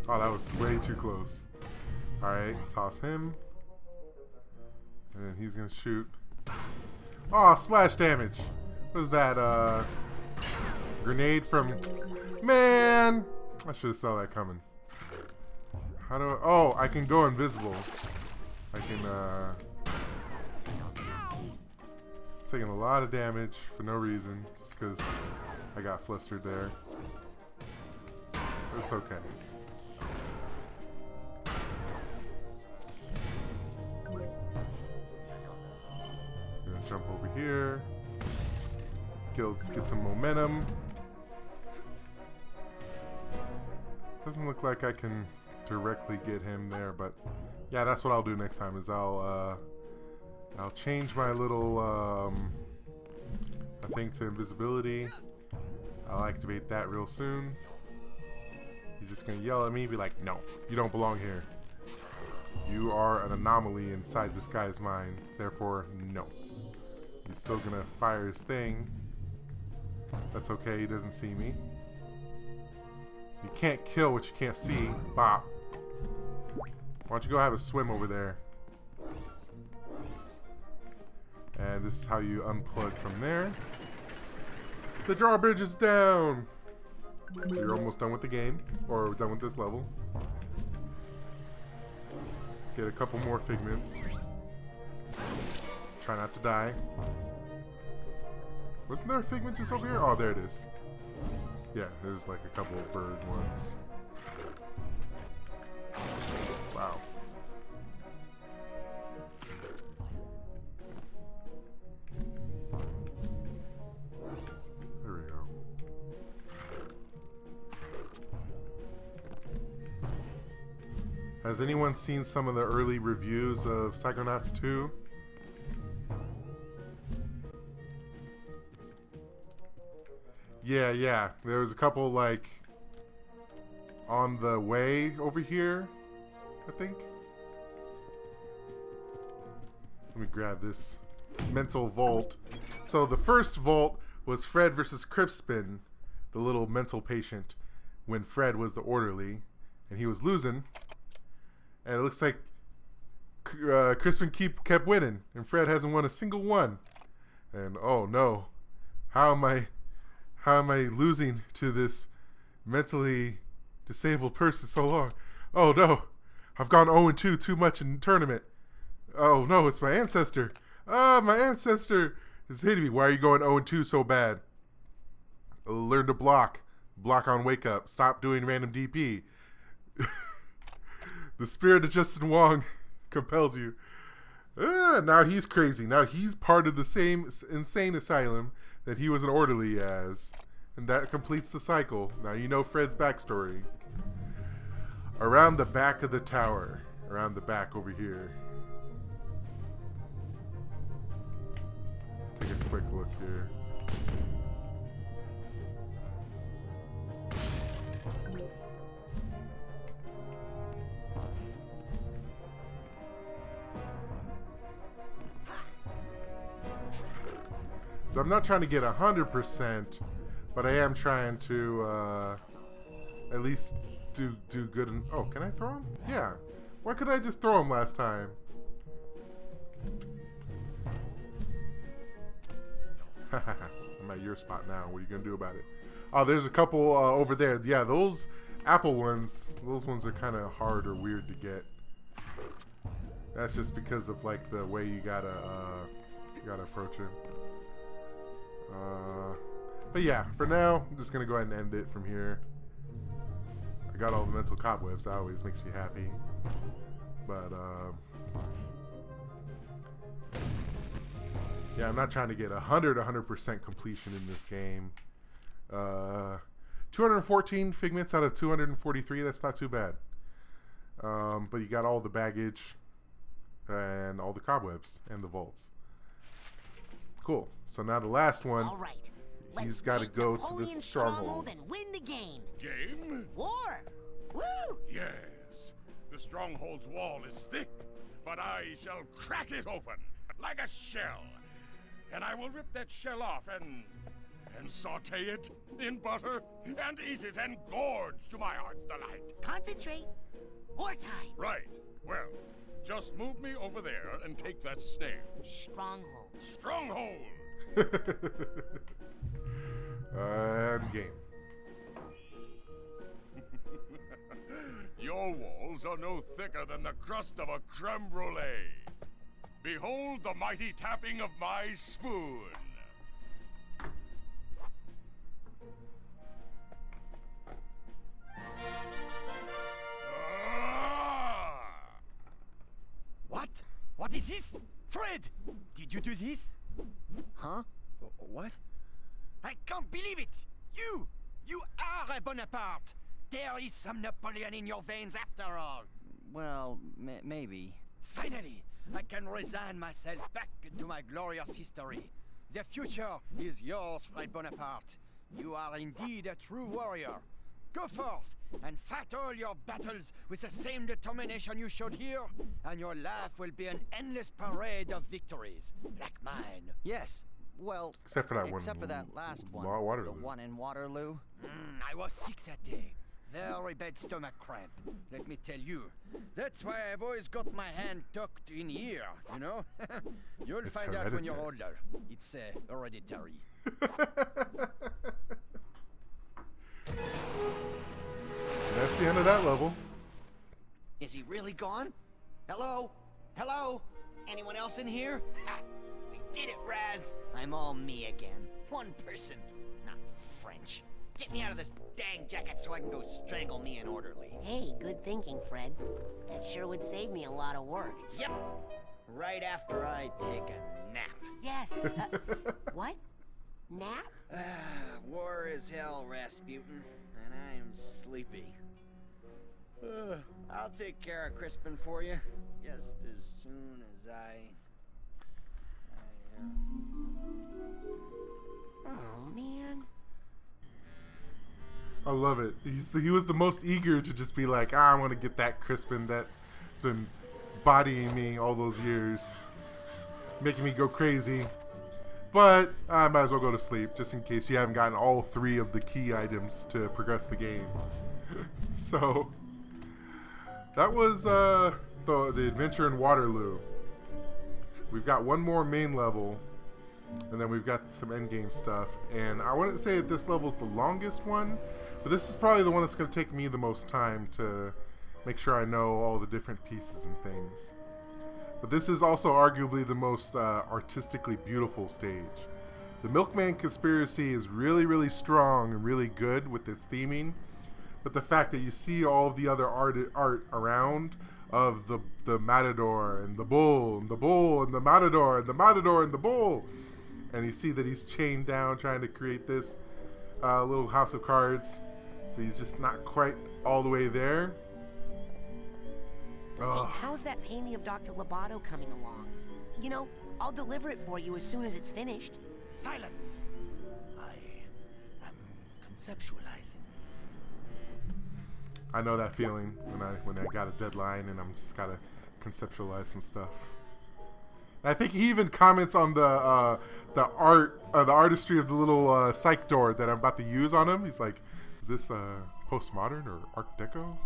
Oh, that was way too close. Alright, toss him. And then he's gonna shoot. Oh, splash damage! What is that, grenade from... Man! I should have saw that coming. How do I... Oh, I can go invisible. I can, taking a lot of damage for no reason, just because I got flustered there. It's okay. Gonna jump over here. Let's get some momentum. Doesn't look like I can directly get him there, but yeah, that's what I'll do next time. Is I'll change my little thing to invisibility. I'll activate that real soon. He's just gonna yell at me, be like, "No, you don't belong here. You are an anomaly inside this guy's mind. Therefore, no." He's still gonna fire his thing. That's okay. He doesn't see me. You can't kill what you can't see. Bop. Why don't you go have a swim over there? And this is how you unplug from there. The drawbridge is down! So you're almost done with the game. Or done with this level. Get a couple more figments. Try not to die. Wasn't there a figment just over here? Oh, there it is. Yeah, there's like a couple of bird ones. Wow. There we go. Has anyone seen some of the early reviews of Psychonauts 2? Yeah. There was a couple, like, on the way over here, I think. Let me grab this mental vault. So the first vault was Fred versus Crispin, the little mental patient, when Fred was the orderly, and he was losing. And it looks like Crispin kept winning, and Fred hasn't won a single one. And oh no, how am I losing to this mentally disabled person so long? Oh no, I've gone 0-2 too much in the tournament. Oh no, it's my ancestor. My ancestor is hitting me. Why are you going 0-2 so bad? Learn to block. Block on wake up. Stop doing random DP. The spirit of Justin Wong compels you. Now he's crazy. Now he's part of the same insane asylum that he was an orderly as. And that completes the cycle. Now you know Fred's backstory. Around the back of the tower. Around the back over here. Take a quick look here. So I'm not trying to get 100%, but I am trying to at least do good. Oh, can I throw him? Yeah. Why couldn't I just throw him last time? I'm at your spot now. What are you gonna do about it? Oh, there's a couple over there. Yeah, those apple ones. Those ones are kind of hard or weird to get. That's just because of like the way you gotta approach it. But yeah, for now, I'm just gonna go ahead and end it from here. I got all the mental cobwebs. That always makes me happy. But yeah, I'm not trying to get 100% completion in this game. 214 figments out of 243. That's not too bad. But you got all the baggage and all the cobwebs and the vaults. Cool. So now the last one. All right. He's got to go to the stronghold and win the game. Game? War. Woo! Yes. The stronghold's wall is thick, but I shall crack it open like a shell. And I will rip that shell off and saute it in butter and eat it and gorge to my heart's delight. Concentrate. Wartime. Right. Well, just move me over there and take that snare. Stronghold. Stronghold! And game. Your walls are no thicker than the crust of a creme brulee. Behold the mighty tapping of my spoon. What? What is this? Fred! Did you do this? Huh? What? I can't believe it! You are a Bonaparte! There is some Napoleon in your veins after all! Well, maybe. Finally, I can resign myself back to my glorious history. The future is yours, Fred Bonaparte. You are indeed a true warrior. Go forth and fight all your battles with the same determination you showed here, and your life will be an endless parade of victories, like mine. Yes. Well, except for that one. Except for that last one. Waterloo. The one in Waterloo. I was sick that day. Very bad stomach cramp, let me tell you. That's why I've always got my hand tucked in here, you know? You'll find out when you're older. It's hereditary. That's the end of that level. Is he really gone? Hello? Hello? Anyone else in here? Ha! We did it, Raz! I'm all me again. One person, not French. Get me out of this dang jacket so I can go strangle me an orderly. Hey, good thinking, Fred. That sure would save me a lot of work. Yep. Right after I take a nap. Yes. What? Nap? War is hell, Rasputin, and I am sleepy. I'll take care of Crispin for you, just as soon as Oh, man. I love it. He was the most eager to just be like, I want to get that Crispin that's been bodying me all those years, making me go crazy. But I might as well go to sleep, just in case you haven't gotten all 3 of the key items to progress the game. So, that was the adventure in Waterloo. We've got one more main level, and then we've got some endgame stuff. And I wouldn't say that this level's the longest one, but this is probably the one that's going to take me the most time to make sure I know all the different pieces and things. But this is also arguably the most artistically beautiful stage. The Milkman Conspiracy is really, really strong and really good with its theming, but the fact that you see all of the other art around of the Matador and the Bull and the Bull and the Matador and the Matador and the Bull, and you see that he's chained down trying to create this little house of cards, but he's just not quite all the way there. Hey, how's that painting of Dr. Lobato coming along? You know, I'll deliver it for you as soon as it's finished. Silence! I am conceptualizing. I know that feeling when I got a deadline and I'm just gotta conceptualize some stuff. And I think he even comments on the artistry of the little psych door that I'm about to use on him. He's like, "Is this postmodern or Art Deco?"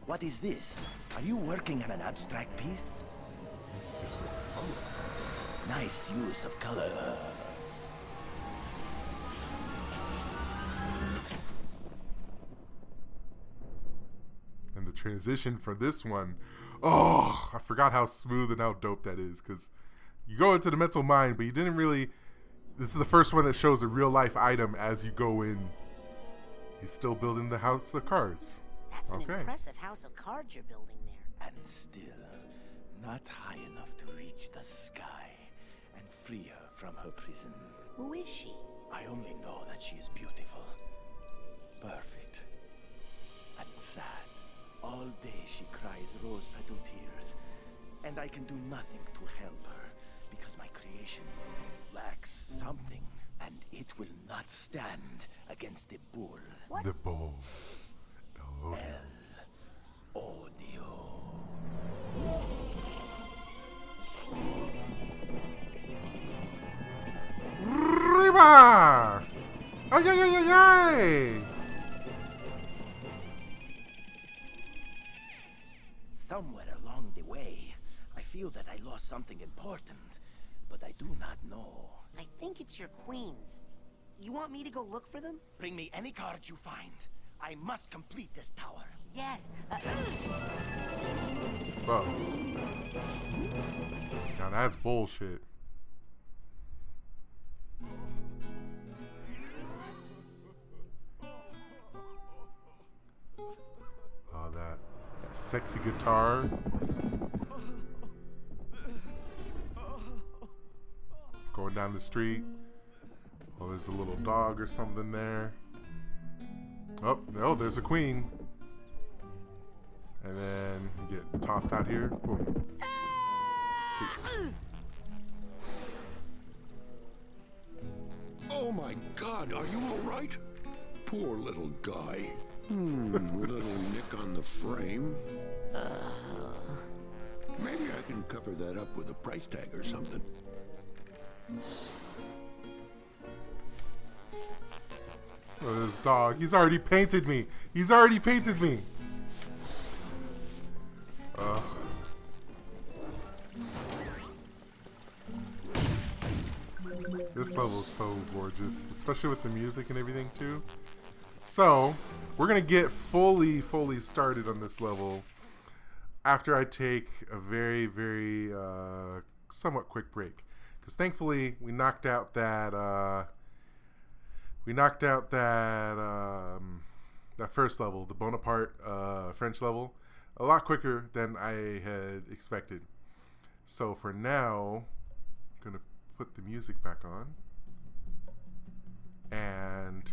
What is this? Are you working on an abstract piece? Nice use of color. And the transition for this one, oh, I forgot how smooth and how dope that is, because you go into the mental mind, but you didn't really. This is the first one that shows a real life item as you go in. He's still building the house of cards. That's an impressive house of cards you're building there. And still, not high enough to reach the sky and free her from her prison. Who is she? I only know that she is beautiful, perfect, and sad. All day she cries rose petal tears, and I can do nothing to help her because my creation lacks something, and it will not stand against the bull. What? The bull. El Odio. Arriba! Ay, ay, ay, ay, ay! Somewhere along the way, I feel that I lost something important, but I do not know. I think it's your queens. You want me to go look for them? Bring me any cards you find. I must complete this tower. Yes. Whoa. Now that's bullshit. Oh, that sexy guitar. Going down the street. Oh, there's a little dog or something there. Oh, no, there's a queen. And then you get tossed out here. Boom. Oh my God, are you all right? Poor little guy. Little nick on the frame. Maybe I can cover that up with a price tag or something. Oh, this dog. He's already painted me. He's already painted me. Ugh. This level is so gorgeous, especially with the music and everything too. So, we're going to get fully started on this level after I take a very, very somewhat quick break. Because thankfully, we knocked out that that first level, the Bonaparte French level, a lot quicker than I had expected. So for now, I'm going to put the music back on. And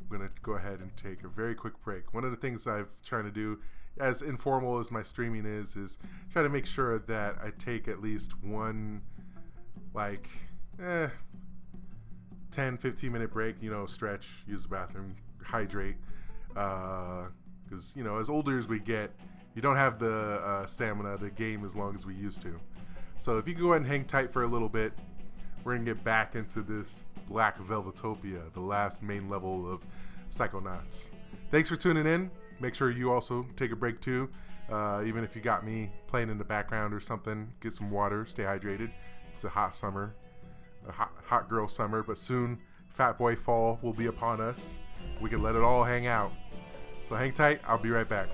I'm going to go ahead and take a very quick break. One of the things I've trying to do, as informal as my streaming is try to make sure that I take at least one, 10, 15 minute break, stretch, use the bathroom, hydrate. Because, as older as we get, you don't have the stamina to game as long as we used to. So if you go ahead and hang tight for a little bit, we're going to get back into this Black Velvetopia, the last main level of Psychonauts. Thanks for tuning in. Make sure you also take a break too. Even if you got me playing in the background or something, get some water, stay hydrated. It's a hot summer, a hot girl summer, but soon Fat Boy Fall will be upon us. We can let it all hang out. So hang tight. I'll be right back.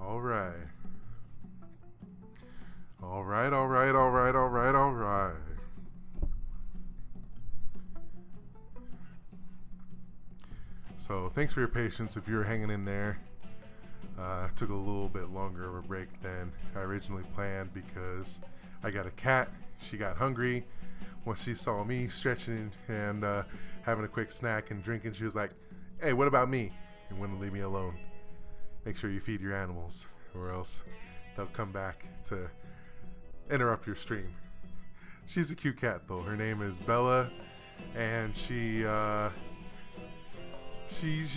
All right. All right, all right, all right, all right, all right. So thanks for your patience if you're hanging in there. Took a little bit longer of a break than I originally planned because I got a cat. She got hungry. When she saw me stretching and having a quick snack and drinking, she was like, hey, what about me? And wouldn't leave me alone. Make sure you feed your animals or else they'll come back to interrupt your stream. She's a cute cat though. Her name is Bella, and she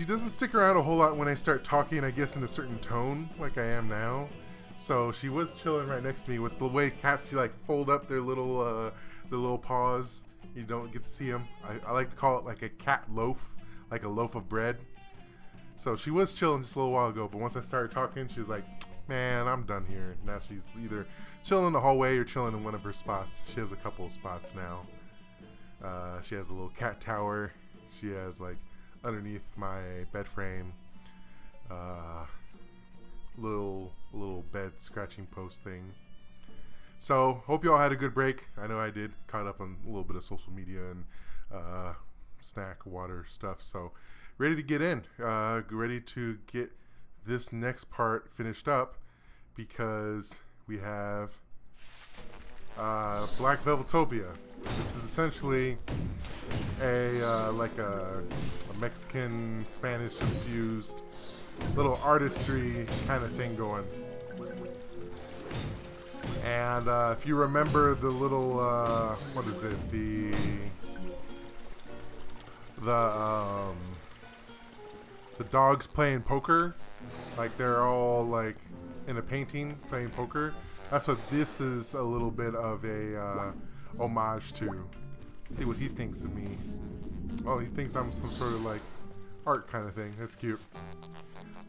doesn't stick around a whole lot when I start talking, I guess, in a certain tone like I am now. So she was chilling right next to me. With the way cats, you like fold up their little paws. You don't get to see them. I like to call it like a cat loaf, like a loaf of bread. So she was chilling just a little while ago, but once I started talking, she was like, man, I'm done here. Now she's either chilling in the hallway or chilling in one of her spots. She has a couple of spots now. She has a little cat tower. She has like underneath my bed frame, little bed scratching post thing. So hope you all had a good break. I know I did. Caught up on a little bit of social media and snack, water stuff. So ready to get in. Ready to get this next part finished up because we have Black Velvetopia. This is essentially a Mexican Spanish infused little artistry kind of thing going. And if you remember the little what is it, the dogs playing poker, like they're all like in a painting playing poker. That's what this is, a little bit of a homage to. Let's see what he thinks of me. Oh, he thinks I'm some sort of like art kind of thing. That's cute.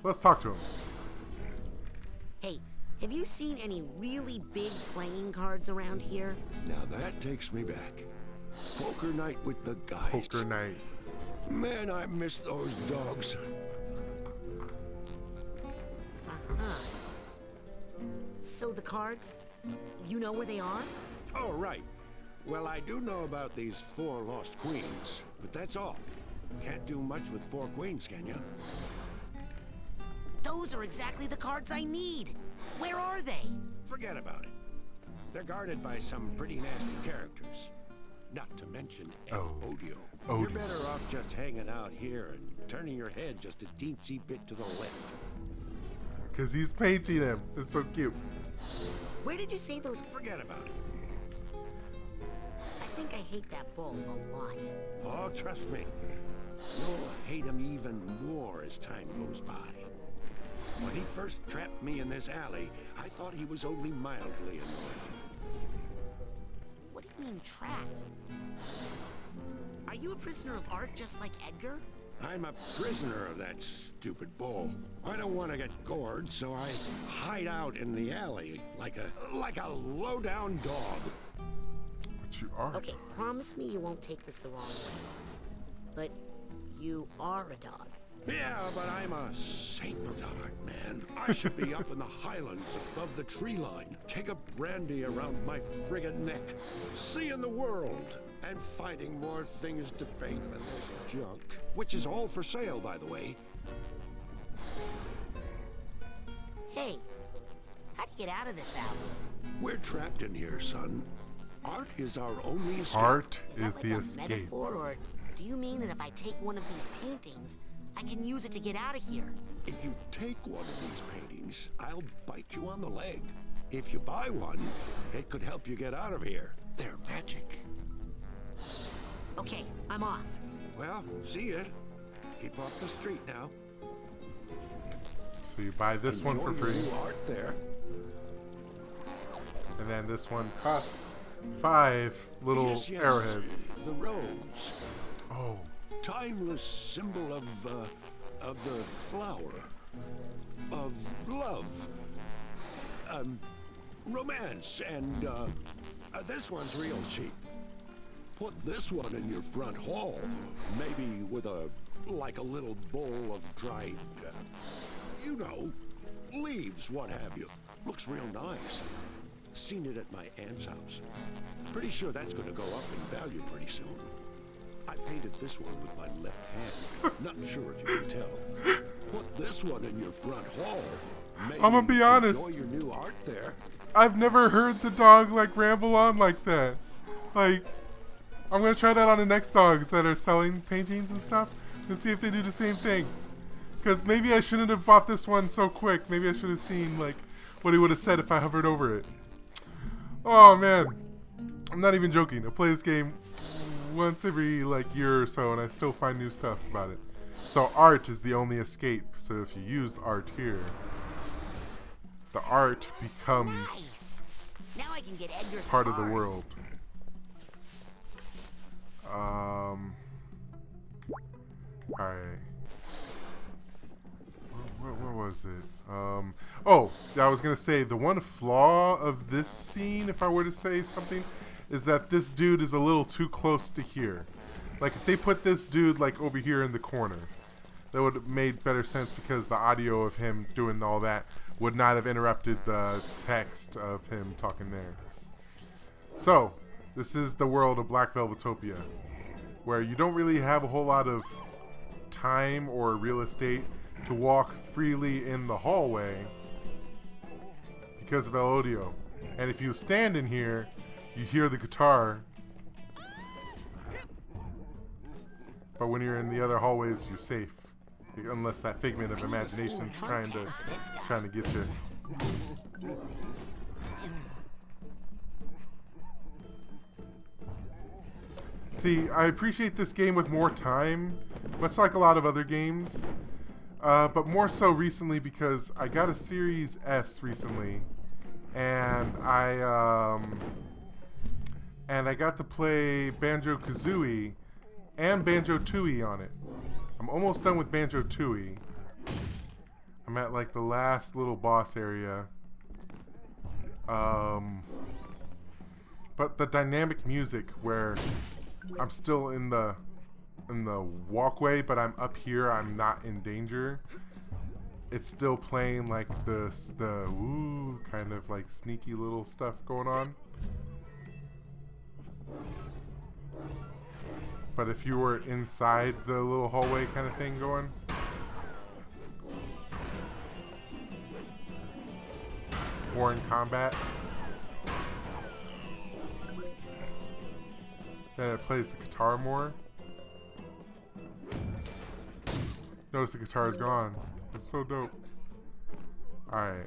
Let's talk to him. Hey, have you seen any really big playing cards around here? Now that takes me back. Poker night with the guys. Poker night. Man, I miss those dogs. Uh-huh. So the cards, you know where they are? Oh, right. Well, I do know about these 4 lost queens, but that's all. Can't do much with 4 queens, can you? Those are exactly the cards I need. Where are they? Forget about it. They're guarded by some pretty nasty characters. Not to mention Odio. You're better off just hanging out here and turning your head just a teensy bit to the left. Because he's painting him. It's so cute. Where did you say those? Forget about it. I think I hate that bull a lot. Oh, trust me. You'll hate him even more as time goes by. When he first trapped me in this alley, I thought he was only mildly annoying. What do you mean trapped? Are you a prisoner of art just like Edgar? I'm a prisoner of that stupid bull. I don't want to get gored, so I hide out in the alley like a low-down dog. But you are. Okay, promise me you won't take this the wrong way. But you are a dog. Yeah, but I'm a saint dog, man. I should be up in the highlands above the tree line, take a brandy around my friggin' neck, seeing the world, and finding more things to paint than this junk. Which is all for sale, by the way. Hey, how do you get out of this alley? We're trapped in here, son. Art is our only escape. Art is like the a escape. Metaphor, or do you mean that if I take one of these paintings, I can use it to get out of here? If you take one of these paintings, I'll bite you on the leg. If you buy one, it could help you get out of here. They're magic. Okay, I'm off. Well, see ya. Keep off the street now. So you buy this one for free. New art there. And then this one costs 5 little Yes, arrowheads. The rose. Oh. Timeless symbol of the flower. Of love. Romance. And, this one's real cheap. Put this one in your front hall. Maybe with a little bowl of dried, you know, leaves, what have you. Looks real nice. Seen it at my aunt's house. Pretty sure that's gonna go up in value pretty soon. I painted this one with my left hand. Not sure if you can tell. Put this one in your front hall. Maybe I'm gonna be honest. enjoy your new art there. I've never heard the dog like ramble on like that. Like, I'm gonna try that on the next dogs that are selling paintings and stuff and see if they do the same thing. Cause maybe I shouldn't have bought this one so quick. Maybe I should have seen like what he would have said if I hovered over it. Oh man, I'm not even joking. I play this game once every like year or so, and I still find new stuff about it. So art is the only escape. So if you use art here, the art becomes Nice. Now I can get Edgar's part of the cards. world. Alright. Where was it? Oh, I was gonna say the one flaw of this scene, if I were to say something, is that this dude is a little too close to here. Like if they put this dude like over here in the corner, that would have made better sense because the audio of him doing all that would not have interrupted the text of him talking there. So, this is the world of Black Velvetopia, where you don't really have a whole lot of time or real estate to walk freely in the hallway because of El Odio. And if you stand in here, you hear the guitar. But when you're in the other hallways, you're safe. Unless that figment of imagination is trying to get you. See, I appreciate this game with more time, much like a lot of other games, but more so recently because I got a Series S recently, and I got to play Banjo-Kazooie and Banjo-Tooie on it. I'm almost done with Banjo-Tooie. I'm at like the last little boss area. But the dynamic music where I'm still in the walkway, but I'm up here, I'm not in danger. It's still playing like the ooh kind of like sneaky little stuff going on. But if you were inside the little hallway kind of thing going, or in combat, then it plays the guitar more. Notice the guitar is gone. It's so dope. Alright.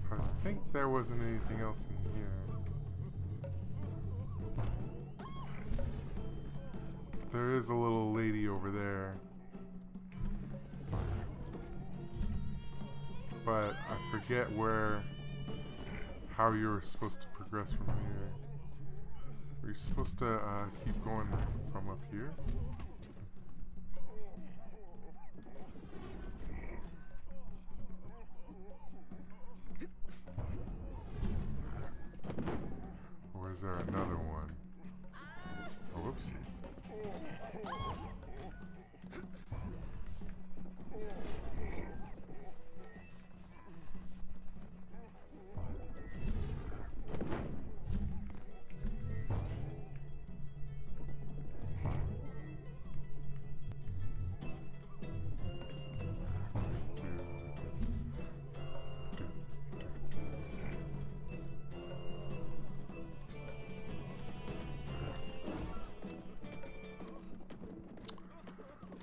So I think there wasn't anything else in here. But there is a little lady over there. But I forget how you were supposed to progress from here. Were you supposed to keep going from up here? Or is there another one? Oh, whoops.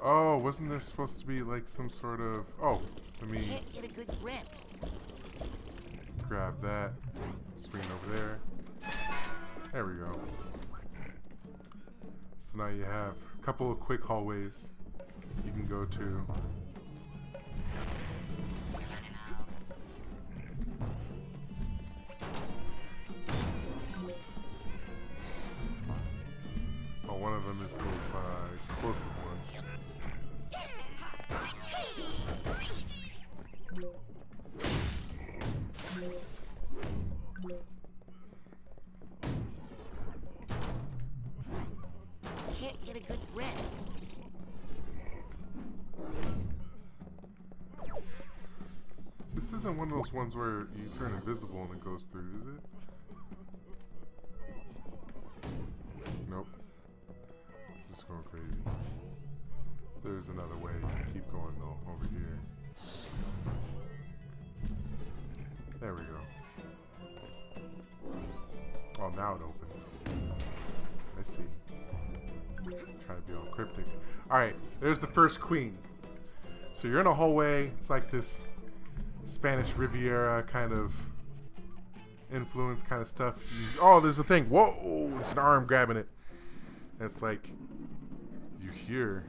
Oh, wasn't there supposed to be like some sort of... Oh, let me Get a good grip. grab that. Swing over there. There we go. So now you have a couple of quick hallways you can go to. Oh, one of them is those explosive ones. isn't one of those ones where you turn invisible and it goes through, is it? Nope. Just going crazy. There's another way. Keep going though, over here. There we go. Oh, now it opens. I see. Trying to be all cryptic. Alright, there's the first queen. So you're in a hallway. It's like this Spanish Riviera kind of influence kind of stuff. Oh, there's a thing. Whoa! It's an arm grabbing it. And it's like you hear.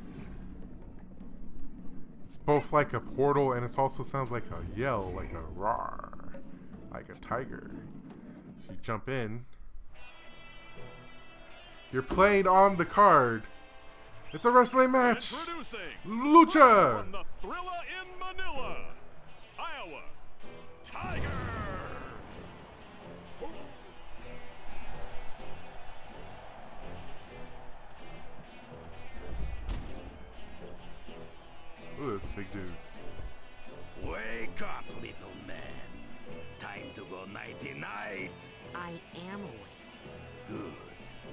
It's both like a portal and it also sounds like a yell, like a roar, like a tiger. So you jump in. You're playing on the card. It's a wrestling match. Introducing Lucha. from the Thrilla in Manila, Iowa, Tiger. Ooh, that's a big dude. Wake up, little man. Time to go nighty-night. I am awake. Good,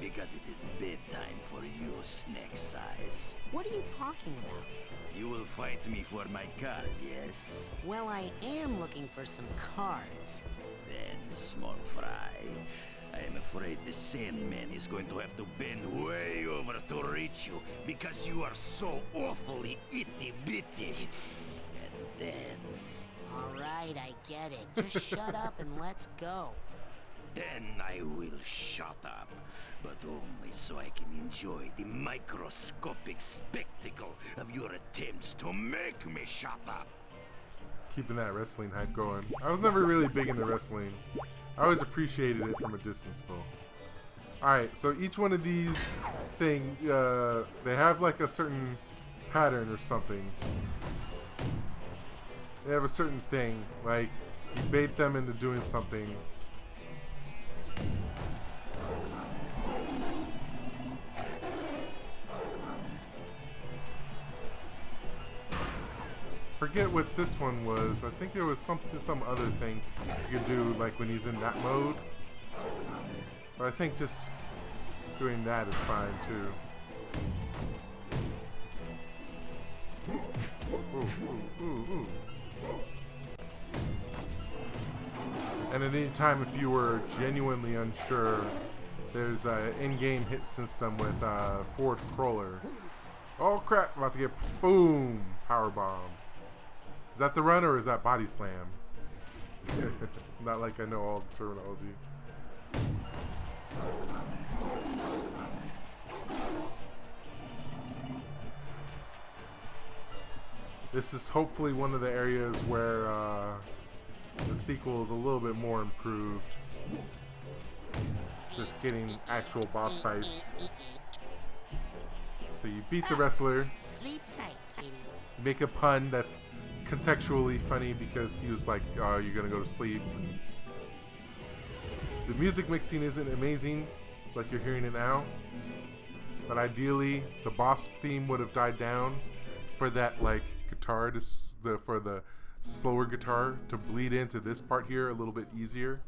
because it is bedtime for you, Snake Size. What are you talking about? You will fight me for my card, yes? Well, I am looking for some cards. Then, small fry, I am afraid the Sandman is going to have to bend way over to reach you because you are so awfully itty-bitty. And then... All right, I get it. Just shut up and let's go. Then I will shut up, but only so I can enjoy the microscopic spectacle of your attempts to make me shut up. Keeping that wrestling hype going. I was never really big into wrestling. I always appreciated it from a distance though. Alright, so each one of these things, they have like a certain pattern or something. They have a certain thing, like you bait them into doing something. Forget what this one was. I think there was some other thing you could do like when he's in that mode. But I think just doing that is fine too. Ooh, ooh, ooh, ooh. And at any time, if you were genuinely unsure, there's an in-game hit system with forward crawler. Oh crap! About to get boom power bomb. Is that the run or is that body slam? Not like I know all the terminology. This is hopefully one of the areas where the sequel is a little bit more improved. Just getting actual boss fights. So you beat the wrestler. Sleep tight, kitty. Make a pun that's contextually funny because he was like, "Oh, you're gonna go to sleep." The music mixing isn't amazing, like you're hearing it now. But ideally, the boss theme would have died down for that like guitar for the slower guitar to bleed into this part here a little bit easier.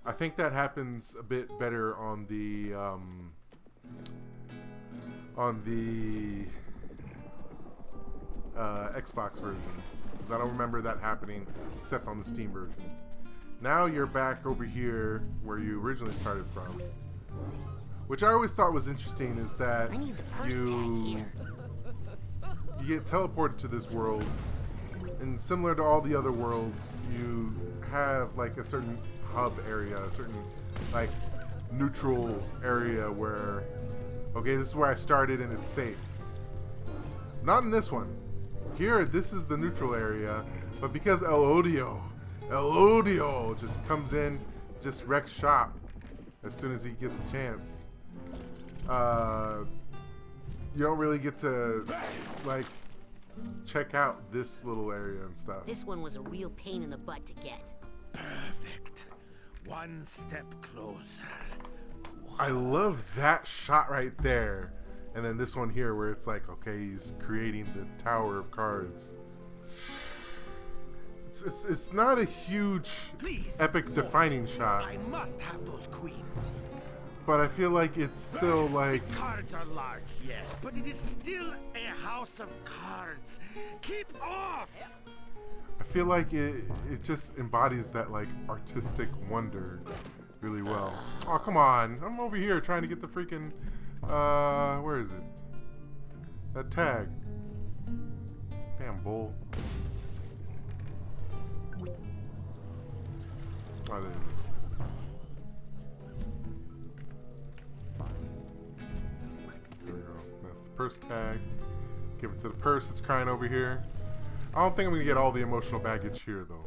I think that happens a bit better on the Xbox version, because I don't remember that happening except on the Steam version. Now you're back over here where you originally started from, which I always thought was interesting is that you get teleported to this world, and similar to all the other worlds, you have like a certain hub area, a certain like neutral area where, okay, this is where I started and it's safe. Not in this one. Here, this is the neutral area, but because El Odio just comes in, just wrecks shop as soon as he gets a chance. You don't really get to like check out this little area and stuff. This one was a real pain in the butt to get. Perfect. One step closer. I love that shot right there. And then this one here where it's like, okay, he's creating the tower of cards. It's not a huge, epic defining shot. I must have those queens. But I feel like it's still like... The cards are large, yes, but it is still a house of cards. Keep off! I feel like it just embodies that like artistic wonder really well. Oh, come on. I'm over here trying to get the freaking... where is it? That tag. Damn bull. Oh, there it is. There we go. That's the purse tag. Give it to the purse. It's crying over here. I don't think I'm going to get all the emotional baggage here, though.